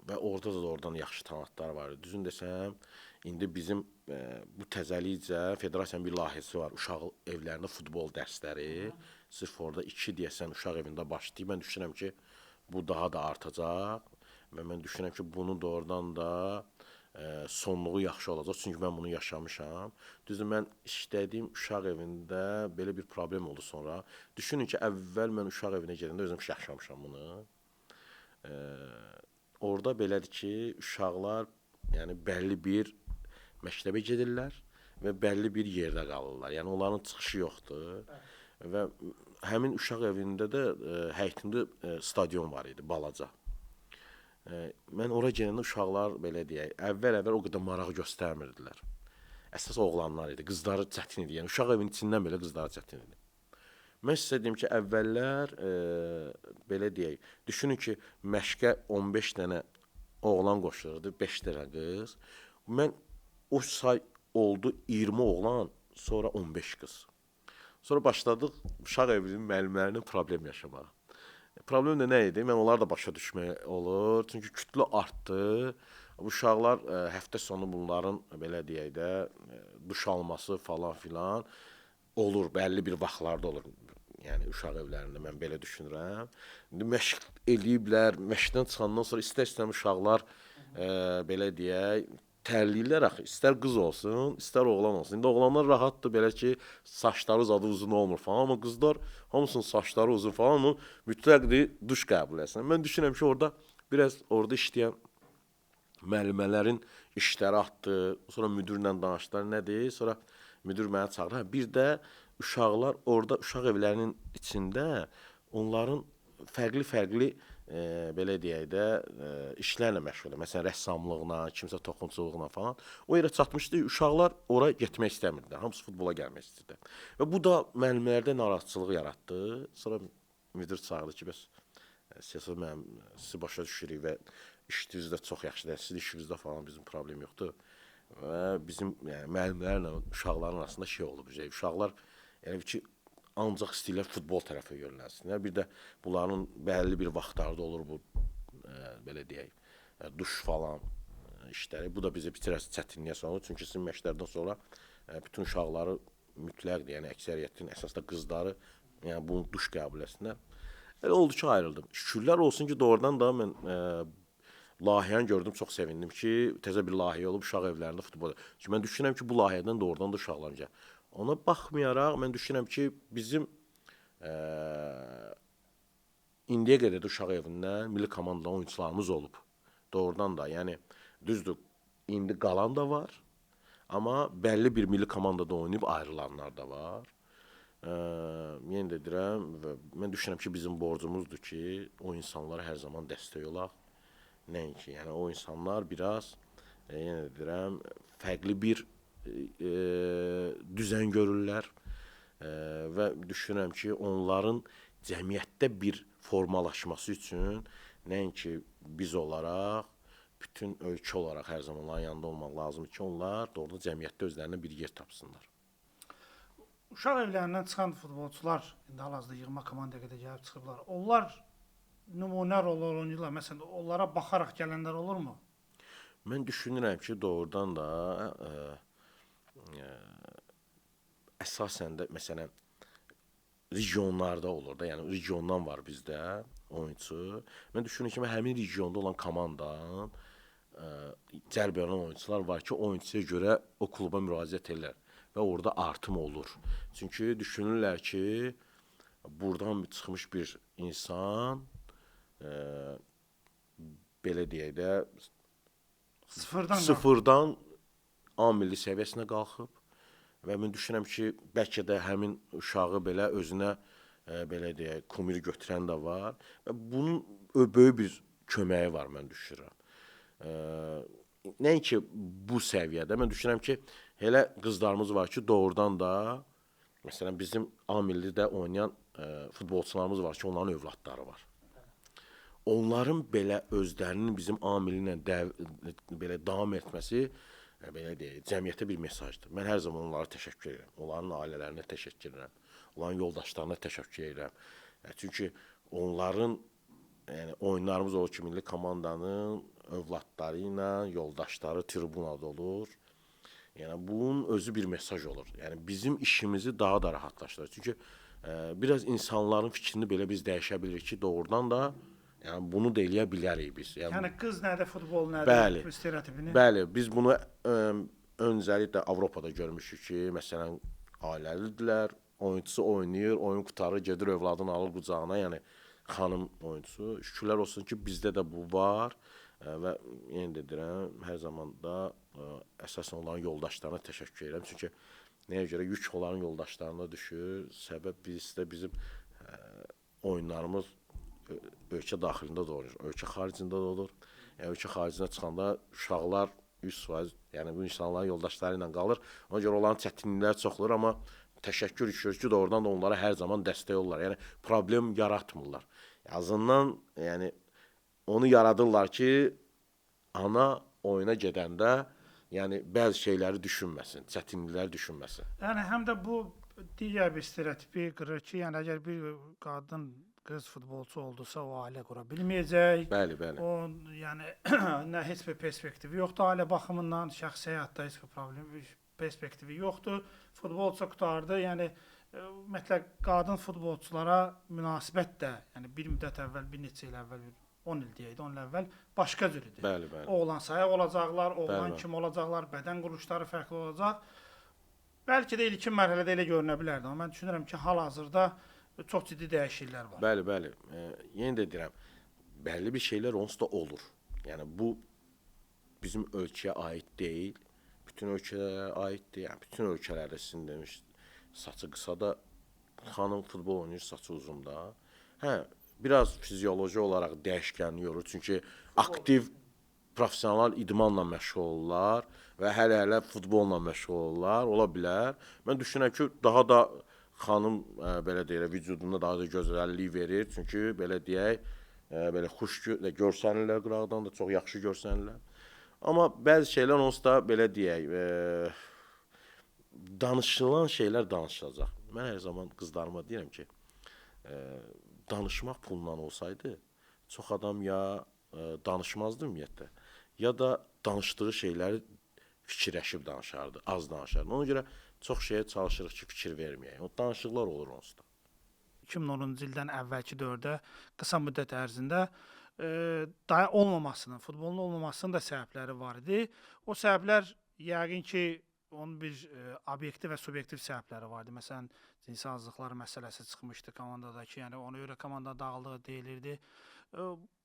Və orada da oradan yaxşı tanatlar var. Düzün desəm, indi bizim bu təzəlikcə federasiyanın bir layihəsi var. Uşaq evlərində futbol dərsləri. Sırf orada 2 deyəsən uşaq evində başlayıb. Mən düşünürəm ki, bu daha da artacaq. Və mən düşünürəm ki, bunu doğrudan da sonluğu yaxşı olacaq. Çünki mən bunu yaşamışam. Düzdür, mən işlədiyim uşaq evində belə bir problem oldu sonra. Düşünün ki, əvvəl mən uşaq evinə gedəndə özüm yaşamışam bunu. Orada belədir ki, uşaqlar yəni bəlli bir məktəbə gedirlər və bəlli bir yerdə qalırlar. Yəni onların çıxışı yoxdur. Və həmin uşaq evində də həyətində stadion var idi, balaca. Mən ora gələndə uşaqlar belə deyək, əvvəl o qədər maraq göstərmirdilər. Əsas oğlanlar idi, qızları çətin idi. Yəni uşaq evinin içindən belə qızları çətin idi. Mən sizə deyim ki, əvvəllər belə deyək, düşünün ki, məşqə 15 dənə oğlan qoşulurdu, 5 dənə qız. Mən o say oldu 20 oğlan, sonra 15 qız. Sonra başladıq uşaq evinin müəllimlərinin problem yaşamağa. Problem də nə idi? Mən onlar da başa düşmək olur. Çünki kütlə artdı. Bu uşaqlar həftə sonu bunların belə deyək də duş alması falan filan olur, bəlli bir vaxtlarda olur. Yəni uşaq evlərində mən belə düşünürəm. İndi məşq eləyiblər, məşqdən çıxandan sonra istər-istəmə uşaqlar belə deyək, tərləyirlər axı. İstər qız olsun, istər oğlan olsun. İndi oğlanlar rahatdır, belə ki, saçları zadı uzun olmur falan, amma qızlar hamısının saçları uzun falan, amma mütləqdir duş qəbul etsin. Mən düşünürəm ki, biraz orada işləyən müəllimələrin işləri artdı. Sonra müdirlə danışdılar, nədir? Sonra müdir məni çağırdı. Bir də uşaqlar orada uşaq evlərinin içində onların fərqli-fərqli belə deyək də işlərlə məşğuldur. Məsələn, rəssamlıqla, kimsə toxumçuluqla falan. O yerə çatmışdı, uşaqlar ora getmək istəmirdilər. Hamısı futbola gəlmək istəyirdi. Və bu da müəllimlərdə narahatçılıq yaratdı. Sonra müdir çağırdı ki, bəs sizi başa düşürük və işiniz də çox yaxşıdır. Sizin işinizdə falan bizim problem yoxdur. Və bizim yəni, müəllimlərlə uşaqların arasında şey olub. Uşaqlar yəni ki, ancaq istəyirlər futbol tərəfə yönlənsinlər. Bir də bunların bəlli bir vaxtlarda olur bu belə deyək, duş falan işləri. Bu da bizə biraz çətinliyə salır. Çünki sizin məşqlərdən sonra bütün uşaqları mütləqdir, yəni əksəriyyətin əsasda qızları yəni bunu duş qəbul etsinlər. Elə oldu ki, ayrıldım. Şükürlər olsun ki, doğrudan da mən layihəni gördüm, çox sevindim ki, təzə bir layihə olub uşaq evlərində futbol. Çünki mən düşünürəm ki, bu layihədən doğrudan da uşaqlar gəlir. Ona baxmayaraq, mən düşünürəm ki, bizim indiyə qədər də uşaq evindən milli komandada oyunçularımız olub. Doğrudan da, yəni düzdür, indi qalan da var, amma bəlli bir milli komandada oynayıb ayrılanlar da var. Yenə də deyirəm və mən düşünürəm ki, bizim borcumuzdur ki, o insanlara hər zaman dəstək olaq. Nəinki, yəni o insanlar biraz yenə də deyirəm, fərqli bir düzən görürlər və düşünürəm ki, onların cəmiyyətdə bir formalaşması üçün nəinki biz olaraq, bütün ölkə olaraq hər zaman onların yanında olmaq lazımdır ki, onlar doğrudan cəmiyyətdə özlərinə bir yer tapsınlar. Uşaq evlərindən çıxan futbolçular, indi hal-hazırda yığma komandaya qədər gəlib çıxıblar. Onlar nümunə rol oynayırlar. Məsələn, onlara baxaraq gələnlər olurmu? Mən düşünürəm ki, doğrudan da əsasən də məsələn regionlarda olur da, yəni regiondan var bizdə oyunçu. Mən düşünürəm ki, həmin regionda olan komandanın cəlb olunan oyunçular var ki, oyunçuya görə o kluba müraciət edirlər və orada artım olur. Çünki düşünürlər ki, buradan çıxmış bir insan belə deyək də sıfırdan A milli səviyyəsinə qalxıb və mən düşünürəm ki, bəlkə də həmin uşağı belə özünə belə deyək, kumir götürən də var. Və bunun böyük bir köməyi var, mən düşünürəm. Nəinki bu səviyyədə, mən düşünürəm ki, elə qızlarımız var ki, doğrudan da məsələn bizim A millidə oynayan futbolçularımız var ki, onların övladları var. Onların belə özlərinin bizim A milli ilə belə davam etməsi belə deyək, cəmiyyətə bir mesajdır. Mən hər zaman onlara təşəkkür edirəm. Onların ailələrinə təşəkkür edirəm. Onların yoldaşlarına təşəkkür edirəm. Çünki onların yəni oyunlarımız olur ki, milli komandanın övladları ilə yoldaşları tribunada olur. Yəni bunun özü bir mesaj olur. Yəni bizim işimizi daha da rahatlaşdırır. Çünki biraz insanların fikrini belə biz dəyişə bilirik ki, doğrudan da yəni bunu da eləyə bilərik biz. Yəni qız nədir, futbol nədir, bəli, stereotipini? Bəli, biz bunu öncəliklə Avropada görmüşük ki, məsələn, ailəlidirlər, oyunçusu oynayır, oyun qutarır, gedir övladını alır qucağına, yəni xanım oyunçusu. Şükürlər olsun ki, bizdə də bu var və yenə də deyirəm, hər zaman da əsasən onların yoldaşlarına təşəkkür edirəm. Çünki nəyə görə yük onların yoldaşlarına düşür, səbəb bizim oyunlarımız ölkə daxilində də olur, ölkə xaricində də olur. Yəni, ölkə xaricində çıxanda uşaqlar 100%, yəni bu insanların yoldaşları ilə qalır. Ona görə onların çətinlikləri çox olur, amma təşəkkür edirik ki, doğrudan da onlara hər zaman dəstək olurlar. Yəni problem yaratmırlar. En azından yəni onu yaradırlar ki, ana oyuna gedəndə yəni bəzi şeyləri düşünməsin, çətinlikləri düşünməsin. Yəni həm də bu digər bir stereotipi qırır ki, yəni əgər bir qadın, qız futbolçu oldusa o ailə qura bilməyəcək. Bəli, bəli. O yəni nə heç bir perspektivi yoxdur ailə baxımından, şəxsi həyatda heç bir problem, perspektivi yoxdur. Futbolçu qurtardı. Yəni ümumiyyətlə qadın futbolçulara münasibət də, yəni bir müddət əvvəl, bir neçə il əvvəl, 10 il deyək də, 10 il əvvəl başqa cür idi. Bəli, bəli. Oğlan sayaq olacaqlar, oğlan Bəli. kim olacaqlar, bədən quruluşları fərqli olacaq. Bəlkə də ilkin mərhələdə elə görünə bilərdi, amma mən düşünürəm ki, hal-hazırda çox ciddi dəyişikliklər var. Bəli, bəli. Yenə də deyirəm, bəlli bir şeylər onsuz da olur. Yəni bu bizim ölkəyə aid deyil. Bütün ölkələrə aiddir. Yəni bütün ölkələrdə sizin demiş saçı qısa da xanım futbol oynayır, saçı uzun da. Hə, biraz fizioloji olaraq dəyişkənlik olur. Çünki aktiv professional idmanla məşğul olurlar və hələ futbolla məşğul olurlar. Ola bilər. Mən düşünürəm ki, daha da xanım belə deyək, vücudunda daha da gözəllik verir. Çünki belə deyək, belə xoş görsənirlər qıraqdan da çox yaxşı görsənirlər. Amma bəzi şeylər onsuz da belə deyək, danışılan şeylər danışılacaq. Mən hər zaman qızlarıma deyirəm ki, danışmaq pulla olsaydı, çox adam ya danışmazdı ümumiyyətlə, ya da danışdığı şeyləri fikirləşib danışardı, az danışardı. Ona görə çox şeyə çalışırıq ki, fikir verməyək. O danışıqlar olur onsuz da. 2010-cu ildən əvvəlki dövrdə qısa müddət ərzində olmamasının, futbolun olmamasının da səbəbləri var idi. O səbəblər yəqin ki, onun bir obyektiv və subyektiv səbəbləri vardı. Məsələn, cinsi azlıqlar məsələsi çıxmışdı komandadakı, yəni ona görə komanda dağıldığı deyilirdi.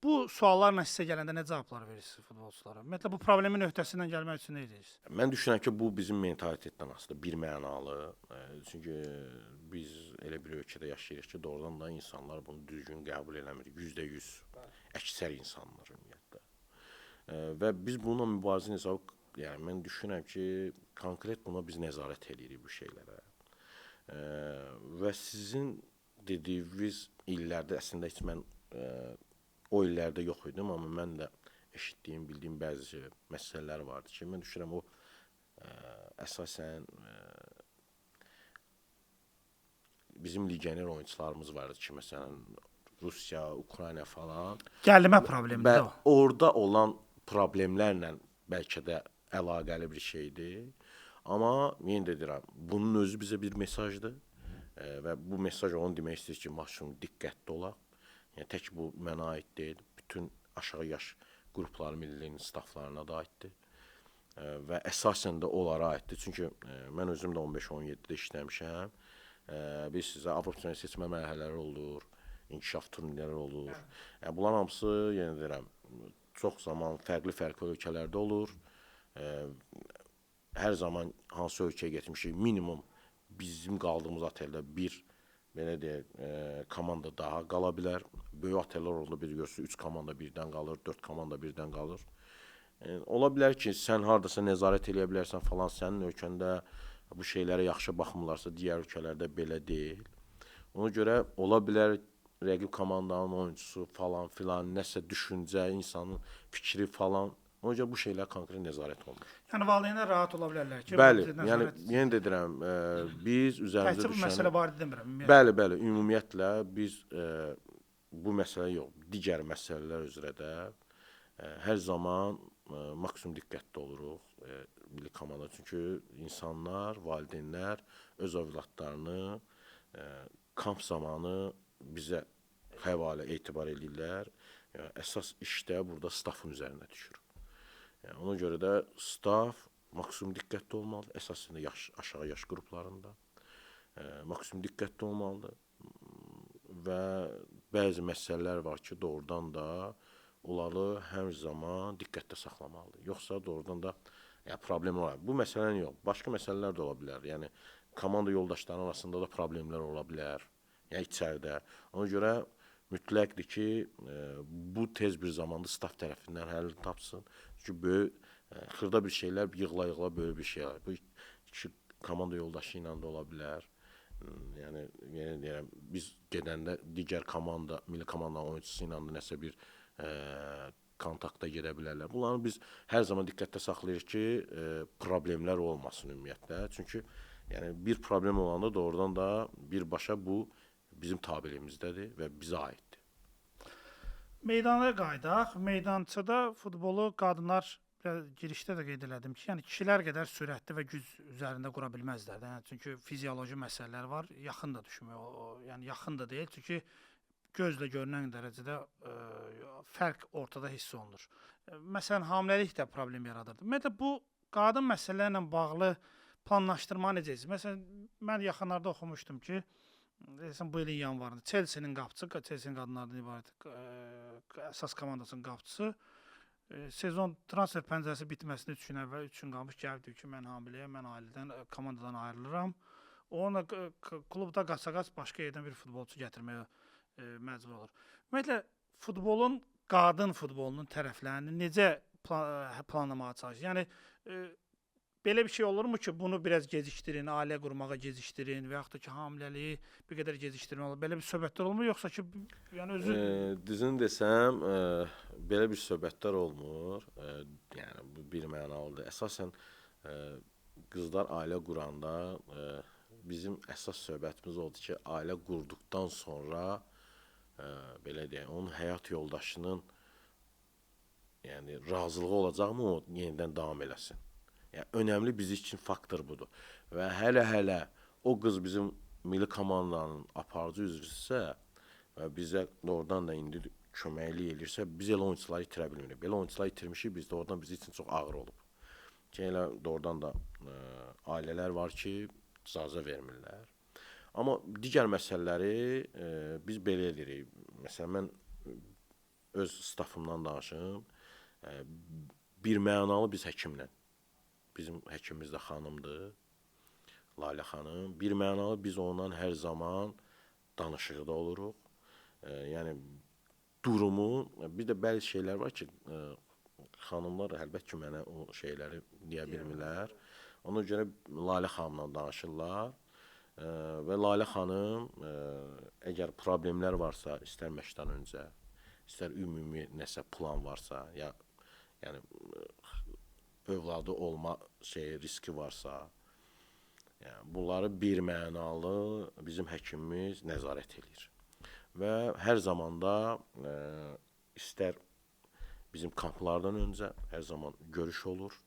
Bu suallarla sizə gələndə nə cavablar verirsiniz futbolçulara? Ümumiyyətlə bu problemin öhdəsindən gəlmək üçün nə edirsiniz? Mən düşünürəm ki, bu bizim mentalitetdən asılıdır, bir mənalı. Çünki biz elə bir ölkədə yaşayırıq ki, doğrudan da insanlar bunu düzgün qəbul eləmir. %100 əksər insanlar ümumiyyətlə. Və biz bununla mübarizə hesabı, yəni mən düşünürəm ki, konkret buna biz nəzarət edirik bu şeylərə. Və sizin dediyiniz illərdə əslində heç mən o illərdə yox idim, amma mən də eşitdiyim, bildiyim bəzi məsələlər vardı ki, mən düşünürəm o əsasən bizim legioner oyunçularımız vardı ki, məsələn Rusiya, Ukrayna falan. Gəlmə problemi də o. Orada olan problemlərlə bəlkə də əlaqəli bir şeydir. Amma yenə də deyirəm, bunun özü bizə bir mesajdır və bu mesaj onu demək istəyir ki, maksimum diqqətli olaq. Yəni tək bu mənə aid deyil, bütün aşağı yaş qrupları millinin stafflarına da aiddir və əsasən də onlara aiddir. Çünki mən özüm də 15-17-də işləmişəm. Biz sizə Avropa seçmə mərhələləri olur, inkişaf turnirləri olur. Yəni bunların hamısı, yenə deyirəm, çox zaman fərqli ölkələrdə olur. Hər zaman hansı ölkəyə getmişik, minimum bizim qaldığımız oteldə bir belə deyək, komanda daha qala bilər. Böyük otellər olanda bir görürsünüz, 3 komanda birdən qalır, 4 komanda birdən qalır. Ola bilər ki, sən hardasa nəzarət eləyə bilərsən falan, sənin ölkəndə bu şeylərə yaxşı baxmırlarsa, digər ölkələrdə belə deyil. Ona görə ola bilər rəqib komandanın oyuncusu falan filan, nəsə düşüncə, insanın fikri falan. Ona görə bu şeylər konkret nəzarət olunur. Yəni valideynlər rahat ola bilərlər ki, bəli, yəni yenə də deyirəm, biz üzərimizə düşən bu məsələ barədə demirəm. Bəli, bəli, ümumiyyətlə biz bu məsələ yox, digər məsələlər üzrə də hər zaman maksimum diqqətli oluruq milli komanda. Çünki insanlar, valideynlər öz övladlarını kamp zamanı bizə həvalə etibar edirlər. Əsas işdə burada staffın üzərinə düşür. Yəni, ona görə də staff maksimum diqqətli olmalıdır, əsasında aşağı yaş qruplarında maksimum diqqətli olmalıdır və bəzi məsələlər var ki, doğrudan da onları hər zaman diqqətdə saxlamalıdır. Yoxsa doğrudan da problem olar. Bu məsələn yox, başqa məsələlər də ola bilər. Yəni, komanda yoldaşlarının arasında da problemlər ola bilər, yəni içəridə. Ona görə mütləqdir ki, bu tez bir zamanda staff tərəfindən həll tapsın. Çünki böyük, xırda bir şeylər yığıla böyük bir şey var. Bu iki komanda yoldaşı ilə də ola bilər. Yəni yenə deyirəm, biz gedəndə digər komanda, milli komandanın oyunçusu ilə də nəsə bir kontaktda gedə bilərlər. Bunları biz hər zaman diqqətdə saxlayırıq ki, problemlər olmasın ümumiyyətlə. Çünki yəni bir problem olanda doğrudan da birbaşa bu bizim tabeliyimizdədir və bizə aiddir. Meydana qaydaq. Meydançada futbolu qadınlar biraz girişdə də qeyd elədim ki, yəni kişilər qədər sürətli və güc üzərində qura bilməzlər də. Yəni çünki fizioloji məsələlər var. Yaxın da düşmür. Yəni yaxın da deyil, çünki gözlə görünən dərəcədə fərq ortada hiss olunur. Məsələn, hamiləlik də problem yaradırdı. Ümumiyyətlə bu qadın məsələləri ilə bağlı planlaşdırma necəsiz? Məsələn, mən yaxınlarda oxumuşdum ki, bu ilin yanvarında Chelsea-nin qapıçısı, Chelsea-nin qadınlardan ibarət əsas komandasının qapıçısı sezon transfer pəncərəsi bitməsinə 3 gün əvvəl 3 gün qalmış gəldi ki, mən hamiləyəm, mən ailədən, komandadan ayrılıram. Ona klubda qaçaqaç başqa yerdən bir futbolçu gətirməyə məcbur olur. Ümumiyyətlə futbolun, qadın futbolunun tərəflərini necə planlamağa çalışır? Yəni belə bir şey olurmu ki, bunu biraz gecikdirin, ailə qurmağa gecikdirin və yaxud da ki, hamiləliyi bir qədər gecikdirmək olur. Belə bir söhbətlər olmur, yoxsa ki, yəni özü Düzünü desəm, belə bir söhbətlər olmur. Yəni bu bir mənalıdır. Əsasən qızlar ailə quranda bizim əsas söhbətimiz oldu ki, ailə qurduqdan sonra belə deyək, onun həyat yoldaşının yəni razılığı olacaqmı o yenidən davam eləsin? Yəni önəmli bizim üçün faktor budur. Və hələ o qız bizim milli komandanın aparıcı üzvüsə və bizə doğrudan da indi köməklik eləyirsə, biz elə oyunçuları itirə bilmirik. Belə oyunçuları itirmişik, biz doğrudan bizim üçün çox ağır olub. Ki elə doğrudan da ailələr var ki, icazə vermirlər. Amma digər məsələləri biz belə edirik. Məsələn, mən öz stafımdan danışım. Bir mənalı biz həkimlə, bizim həkimimiz də xanımdır, Lalə xanım. Bir mənalı biz ondan hər zaman danışıqda oluruq. Yəni durumu, bir də bəzi şeylər var ki, xanımlar əlbəttə ki, mənə o şeyləri deyə bilmirlər. Ona görə Lalə xanımla danışırlar. Və Lalə xanım əgər problemlər varsa, istər məşqdən öncə, istər ümumi nəsə plan varsa, yəni övladı olma riski varsa, yəni bunları bir mənalı bizim həkimimiz nəzarət edir. Və hər zaman da istər bizim kamplardan öncə hər zaman görüş olur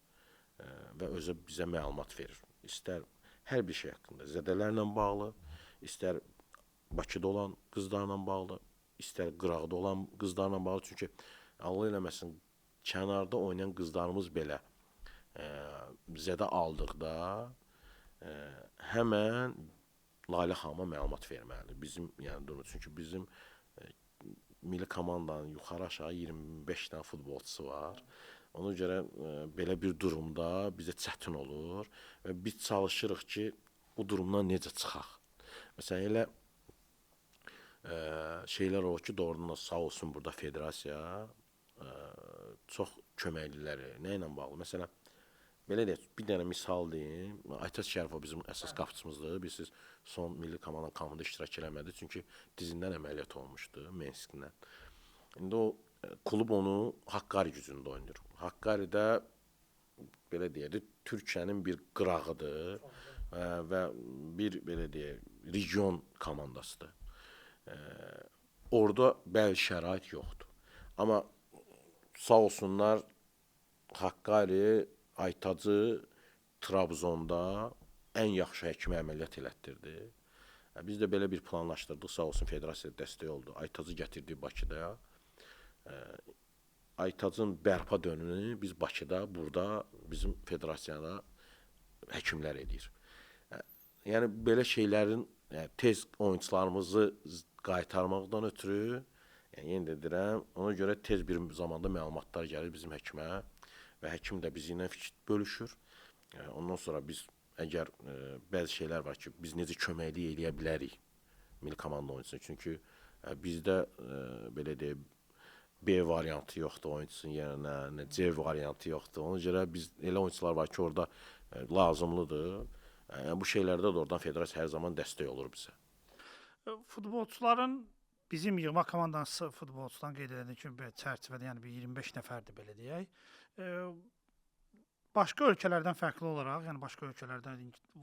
və özü bizə məlumat verir. İstər hər bir şey haqqında, zədələrlə bağlı, istər Bakıda olan qızlarla bağlı, istər qıraqda olan qızlarla bağlı. Çünki Allah eləməsin, kənarda oynayan qızlarımız belə zədə aldıqda həmən Lalə xanıma məlumat verməlidir. Bizim yəni çünki bizim milli komandanın yuxarı aşağı 25 dənə futbolçusu var. Ona görə belə bir durumda bizə çətin olur və biz çalışırıq ki, bu durumdan necə çıxaq. Məsələn, elə şeylər olur ki, doğrudan da sağ olsun burada federasiya çox köməkliləri. Nə ilə bağlı? Məsələn, belə deyək, bir dənə misal deyim. Aytaç Şərifov bizim əsas qapıçımızdır. Bilirsiniz, son milli komandanın kampında iştirak eləmədi. Çünki dizindən əməliyyat olmuşdu, Menskindən. İndi o klub onu Hakkari gücündə oynayır. Hakkari'də belə deyək, Türkiyənin bir qırağıdır və bir belə deyək, region komandasıdır. Orada bəzi şərait yoxdur. Amma sağ olsunlar Hakkari Aytacı Trabzonda ən yaxşı həkimə əməliyyat elətdirdi. Biz də belə bir planlaşdırdıq, sağ olsun federasiya dəstək oldu. Aytacı gətirdik Bakıda. Aytacın bərpa dönümünü biz Bakıda, burada bizim federasiyada həkimlər edir. Yəni belə şeylərin tez oyunçularımızı qaytarmaqdan ötürü, yəni yenə də deyirəm, ona görə tez bir zamanda məlumatlar gəlir bizim həkimə və həkim də bizi ilə fikir bölüşür. Ondan sonra biz əgər bəzi şeylər var ki, biz necə köməklik eləyə bilərik milli komanda oyunçusuna. Çünki bizdə belə deyək, B variantı yoxdur oyunçusun yerinə, C variantı yoxdur. Ona görə biz elə oyunçular var ki, orada lazımlıdır. Bu şeylərdə də oradan federasiya hər zaman dəstək olur bizə. Futbolçuların bizim yığma komandansı futbolçudan qeyd edildiyi kimi belə çərçivədə, yəni bir 25 nəfərdir belə deyək. Başqa ölkələrdən fərqli olaraq, yəni başqa ölkələrdən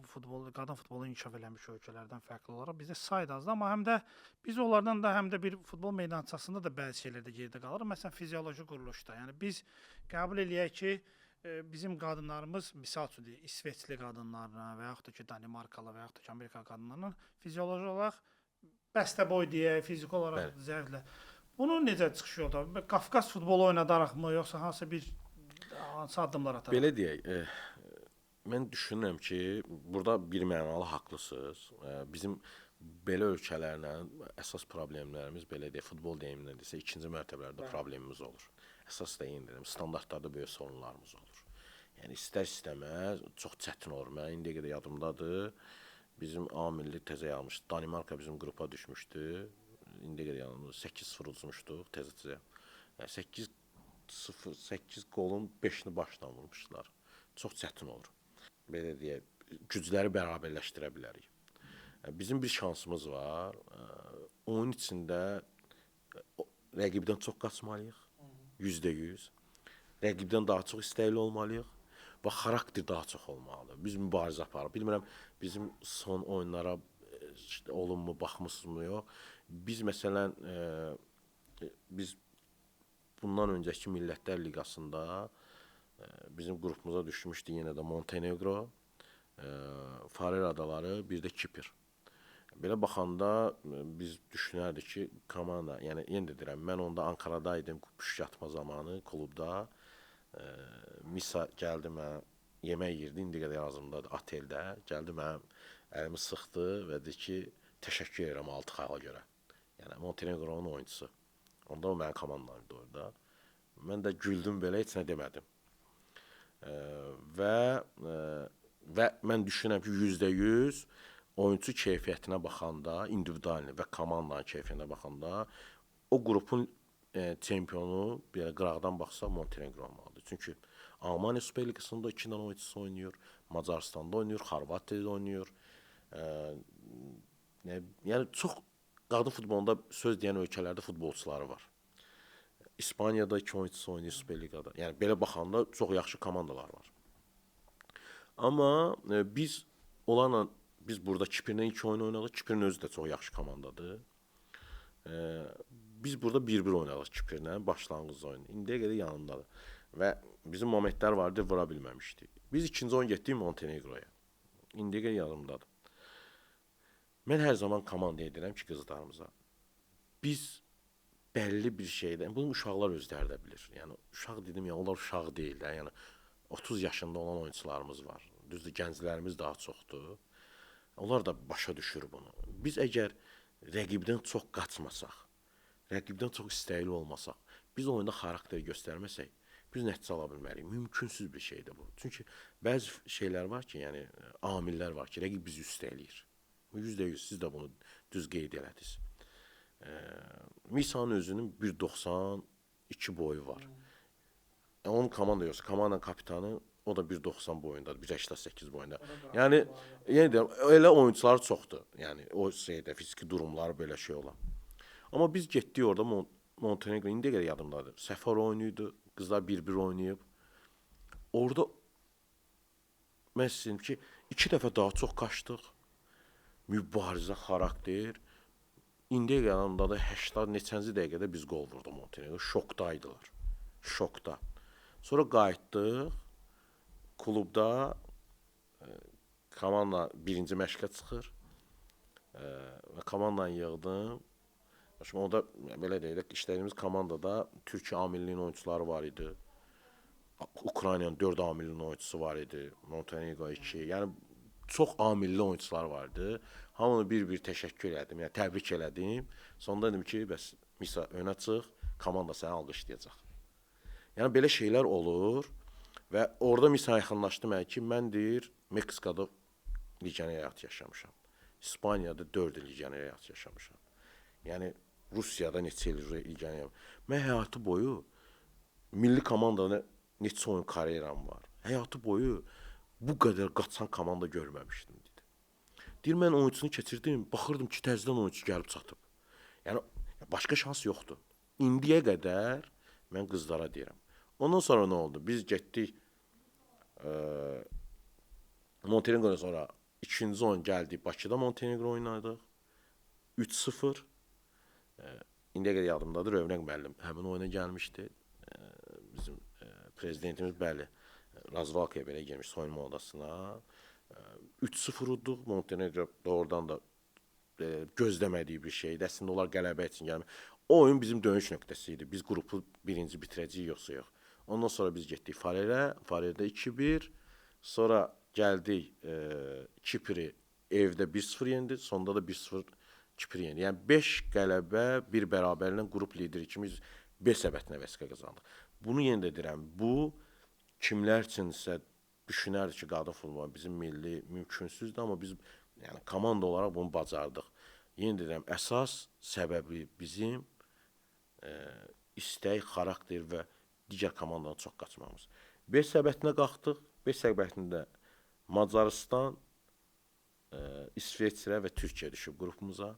futbol, qadın futbolu inkişaf eləmiş ölkələrdən fərqli olaraq bizdə say da azdır, amma həm də biz onlardan da həm də bir futbol meydançasında da bəzi şeylərdə geridə qalırıq. Məsələn, fizioloji quruluşda. Yəni biz qəbul eləyək ki, bizim qadınlarımız, misal üçün deyək, İsveçli qadınlarına və yaxud da ki, Danimarkalı və yaxud da ki, Amerika qadınlarının fizioloji olaraq bəstəboy deyək, fiziki olaraq zəiflər. Bunu necə çıxış yolda? Qafqaz futbolu oynadaraqmı, yoxsa hansı addımlar ataraq? Belə deyək, mən düşünürəm ki, burada bir mənalı haqlısınız. Bizim belə ölkələrlə əsas problemlərimiz belə deyək, futbol deyiminə desə, ikinci mərtəbələrdə problemimiz olur. Əsas da yeni dedim, standartlarda böyük sorunlarımız olur. Yəni istər-istəməz çox çətin olur. Mən indiyə qədər yadımdadır. Bizim A milli təzə yazmışdı. Danimarka bizim qrupa düşmüşdü. İndiyə qədər yadımdadır. 8-0 uzmuşduq təzə. Yəni 8 qolun 5-ni başdan vurmuşdular. Çox çətin olur. Belə deyək, gücləri bərabərləşdirə bilərik. Bizim bir şansımız var. Onun içində rəqibdən çox qaçmalıyıq. %100. Rəqibdən daha çox istəkli olmalıyıq və xarakter daha çox olmalıdır. Biz mübarizə aparırıq. Bilmirəm, bizim son oyunlara olunmu, baxmısınızmı, yox. Biz məsələn, biz bundan öncəki Millətlər Liqasında bizim qrupumuza düşmüşdü yenə də Montenegro, Farer Adaları, bir də Kipr. Belə baxanda biz düşünərdik ki, komanda, yəni yenə də deyirəm, mən onda Ankaradaydım, püşk atma zamanı klubda. Misa gəldi mənə, yemək yirdi, indi qədər yazımdadır, oteldə. Gəldi mənə, əlimi sıxdı və dedi ki, təşəkkür edirəm 6 xala görə. Yəni Montenegro'nun oyuncusu. Onda o mənim komandamdı orada. Mən də güldüm belə, heç nə demədim. Və mən düşünürəm ki, %100 oyuncu keyfiyyətinə baxanda, individualini və komandanın keyfiyyətinə baxanda o qrupun çempionu belə qıraqdan baxsa Montenegro olmalıdır. Çünki Almaniya Super Liqasında 2 dənə oyuncusu oynayır, Macaristanda oynayır, Xorvatiyada oynayır. Yəni çox qadın futbolunda söz deyən ölkələrdə futbolçuları var. İspaniyada 2 oyuncusu oynayır Super Liqada. Yəni belə baxanda çox yaxşı komandalar var. Amma biz onlarla burada Kiprlə 2 oyun oynadıq. Kiprin özü də çox yaxşı komandadır. Biz burada 1-1 oynadıq Kiprlə, başlanğıc oyunu. İndiyə qədər yanımdadır. Və bizim momentlər vardı, vura bilməmişdik. Biz ikinci oyun getdik Montenegro'ya. İndiyə qədər yanımdadır. Mən hər zaman komanda edirəm ki, qızlarımıza. Biz bəlli bir şeydən, bunu uşaqlar özləri də bilir. Yəni uşaq dedim ya, onlar uşaq deyil də. Yəni 30 yaşında olan oyuncularımız var. Düzdür, gənclərimiz daha çoxdur. Onlar da başa düşür bunu. Biz əgər rəqibdən çox qaçmasaq, rəqibdən çox istəkli olmasaq, biz oyunda xarakter göstərməsək, biz nəticə ala bilmərik. Mümkünsüz bir şeydir bu. Çünki bəzi şeylər var ki, yəni amillər var ki, rəqib bizi üstələyir. %100 siz də bunu düz qeyd elədiniz. Misa'nın özünün 1.92 boyu var. Onun komanda yoxsa, komandanın kapitanı o da 1.90 boyundadır, 1.88 boyunda. Yəni yenə deyirəm, elə oyuncular çoxdur. Yəni o şeydə fiziki durumları belə şey olan. Amma biz getdik orada Montenegro, indiyə qədər yadımdadır. Səfər oynayırdı, qızlar 1-1 oynayıb. Orada mən istəyirəm ki, 2 dəfə daha çox qaçdıq. Mübarizə, xarakter. İndiyə qədər yadımdadır, 80 neçənci dəqiqədə biz qol vurdu Montenegro. Şokdaydılar. Şokda. Sonra qayıtdıq. Klubda komanda birinci məşqə çıxır və komandanı yığdım. Şimdi orada belə deyək, işlədiyimiz komandada Türkiyə A millinin oyuncuları var idi. Ukraynanın 4 A millinin oyuncusu var idi. Montenegro 2. Yəni çox A milli oyuncular vardı. Hamını bir-bir təşəkkür elədim, yəni təbrik elədim. Sonda dedim ki, bəs Misa önə çıx, komanda səni alqışlayacaq. Yəni belə şeylər olur. Və orada Misa yaxınlaşdı mənə ki, mən deyir, Meksikada legioner həyatı yaşamışam. İspaniyada 4 il legioner həyatı yaşamışam. Yəni Rusiyada neçə il legioner. Mən həyatı boyu milli komandada neçə oyun karyeram var. Həyatı boyu bu qədər qaçan komanda görməmişdim dedi. Deyir mən oyunçunu keçirdim, baxırdım ki, təzədən oyunçu gəlib çatıb. Yəni başqa şans yoxdur. İndiyə qədər mən qızlara deyirəm. Ondan sonra nə oldu? Biz getdik Montenegro'dan sonra ikinci oyun gəldik Bakıda Montenegro oynadıq. 3-0. İndiyə qədər yadımdadır. Övnək müəllim həmin oyuna gəlmişdi. Bizim prezidentimiz bəli Razvalkaya belə gelmiş soyunma odasına. 3-0 udduq. Montenegro doğrudan da gözləmədiyi bir şeydi. Əslində onlar qələbə üçün gəlmir. O oyun bizim dönüş nöqtəsi idi. Biz qrupu birinci bitirəcəyik yoxsa yox. Ondan sonra biz getdik Farerə. Farerdə 2-1. Sonra gəldik Kipri evdə 1-0 yendi. Sonda da 1-0 Kipri yendi. Yəni 5 qələbə, 1 bərabərlə qrup lideri kimi B səbətinə vəsiqə qazandıq. Bunu yenə də deyirəm. Bu kimlər üçünsə düşünərdi ki, qadın futbolu bizim milli mümkünsüzdür, amma biz yəni komanda olaraq bunu bacardıq. Yenə deyirəm, əsas səbəbi bizim istək, xarakter və digər komandadan çox qaçmamız. B səbətinə qalxdıq. B səbətində Macarıstan, İsveçrə və Türkiyə düşüb qrupumuza.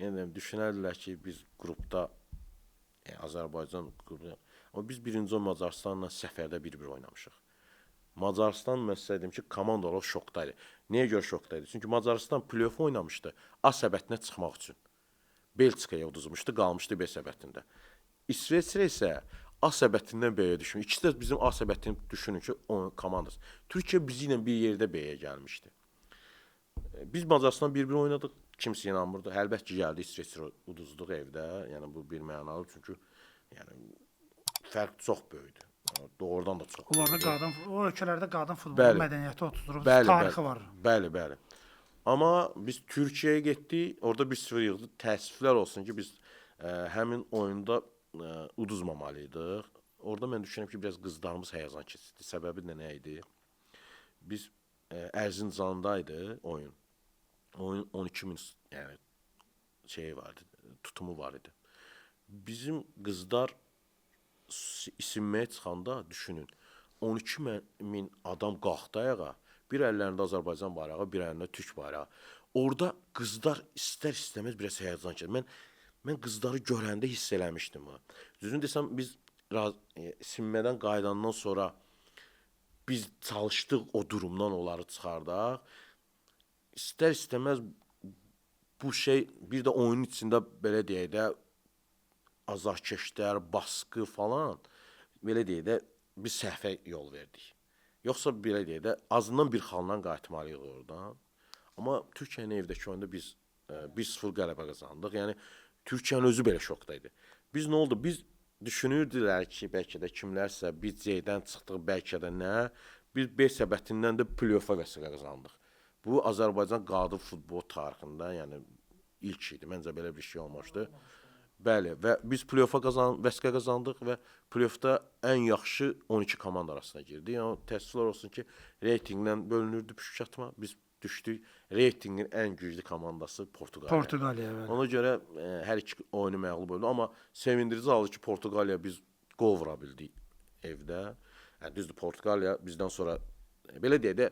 Yəni düşünərdilər ki, biz qrupda Azərbaycan qrupu, amma biz birinci o Macarıstanla səfərdə 1-1 oynamışıq. Macarıstan mən sizə dedim ki, komanda olaraq şokdaydı. Niyə görə şokdaydı? Çünki Macarıstan play-off oynamışdı A səbətinə çıxmaq üçün. Belçikaya uduzmuşdu, qalmışdı B səbətində. İsveçrə isə A səbətindən B-yə düşmüş. İkisi də bizim A səbətini düşünün ki, onun komandası. Türkiyə bizi ilə bir yerdə B-yə gəlmişdi. Biz Macarıstan 1-1 oynadıq. Kimsə inanmırdı. Əlbəttə ki, gəldi İsveçrə uduzduq evdə. Yəni bu bir mənalı, çünki yəni fərq çox böyükdür. Doğrudan da çox. Onlarda qadın, o ölkələrdə qadın futbolu mədəniyyəti oturub, tarixi var. Bəli. Amma biz Türkiyəyə getdik, orada 1-0 yığdıq. Təəssüflər olsun ki, biz həmin oyunda uduzmamalıydıq. Orada mən düşünürəm ki, biraz qızlarımız həyəcan keçirdi. Səbəbi də nə idi? Biz Erzincan'daydı oyun. Oyun 12 min yəni şeyi vardı, tutumu var idi. Bizim qızlar isinməyə çıxanda düşünün, 12 min adam qalxdı ayağa, bir əllərində Azərbaycan bayrağı, bir əllərində Türk bayrağı. Orada qızlar istər-istəməz biraz həyəcan keçirdi. Mən qızları görəndə hiss eləmişdim. Düzünü desəm, biz isinmədən qayıdandan sonra biz çalışdıq o durumdan onları çıxardaq. İstər-istəməz bu şey bir də oyunun içində belə deyək də azarkeşlər, baskı falan belə deyək də biz səhvə yol verdik. Yoxsa belə deyək də azından bir xalla qayıtmalıyıq oradan. Amma Türkiyənin evdəki oyunda biz 1-0 qələbə qazandıq. Yəni Türkiyənin özü belə şokdaydı. Biz nə oldu? Biz düşünürdülər ki, bəlkə də kimlərsə biz C-dən çıxdıq, bəlkə də nə. Biz B səbətindən də play-offa vəsiqə qazandıq. Bu Azərbaycan qadın futbol tarixində, yəni ilk idi. Məncə belə bir şey olmuşdu. Bəli, və biz play-offa vəsiqə qazandıq və play-offda ən yaxşı 12 komanda arasına girdik. Yəni təəssüflər olsun ki, reytinqdən bölünürdü püşkatma. Biz düşdük. Reytinqin ən güclü komandası Portuqaliya. Bəli. Ona görə hər iki oyunu məğlub oldu. Amma sevindirici haldır ki, Portuqaliya biz qol vura bildik evdə. Yəni düzdür, Portuqaliya bizdən sonra belə deyək də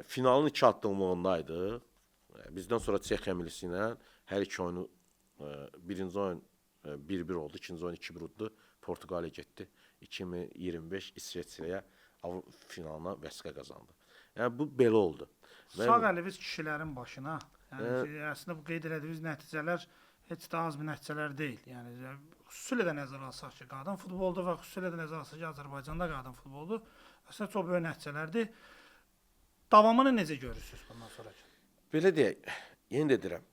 finalın 2 addımlığındaydı. Bizdən sonra Çexiya millisi ilə hər iki oyunu birinci oyun 1-1 oldu, ikinci oyun 2-1 oldu. Portuqaliya getdi 2025 İsveçrəyə finalına vəsiqə qazandı. Yəni bu belə oldu. Sağ əlimiz kişilərin başına. Yəni əslində bu qeyd etdiyimiz nəticələr heç də az bir nəticələr deyil. Yəni xüsusilə də nəzərə alsaq ki, qadın futboldur və xüsusilə də nəzərə alsaq ki, Azərbaycanda qadın futboldur. Əslində çox böyük nəticələrdir. Davamını necə görürsünüz bundan sonra? Belə deyək, yenə də deyirəm.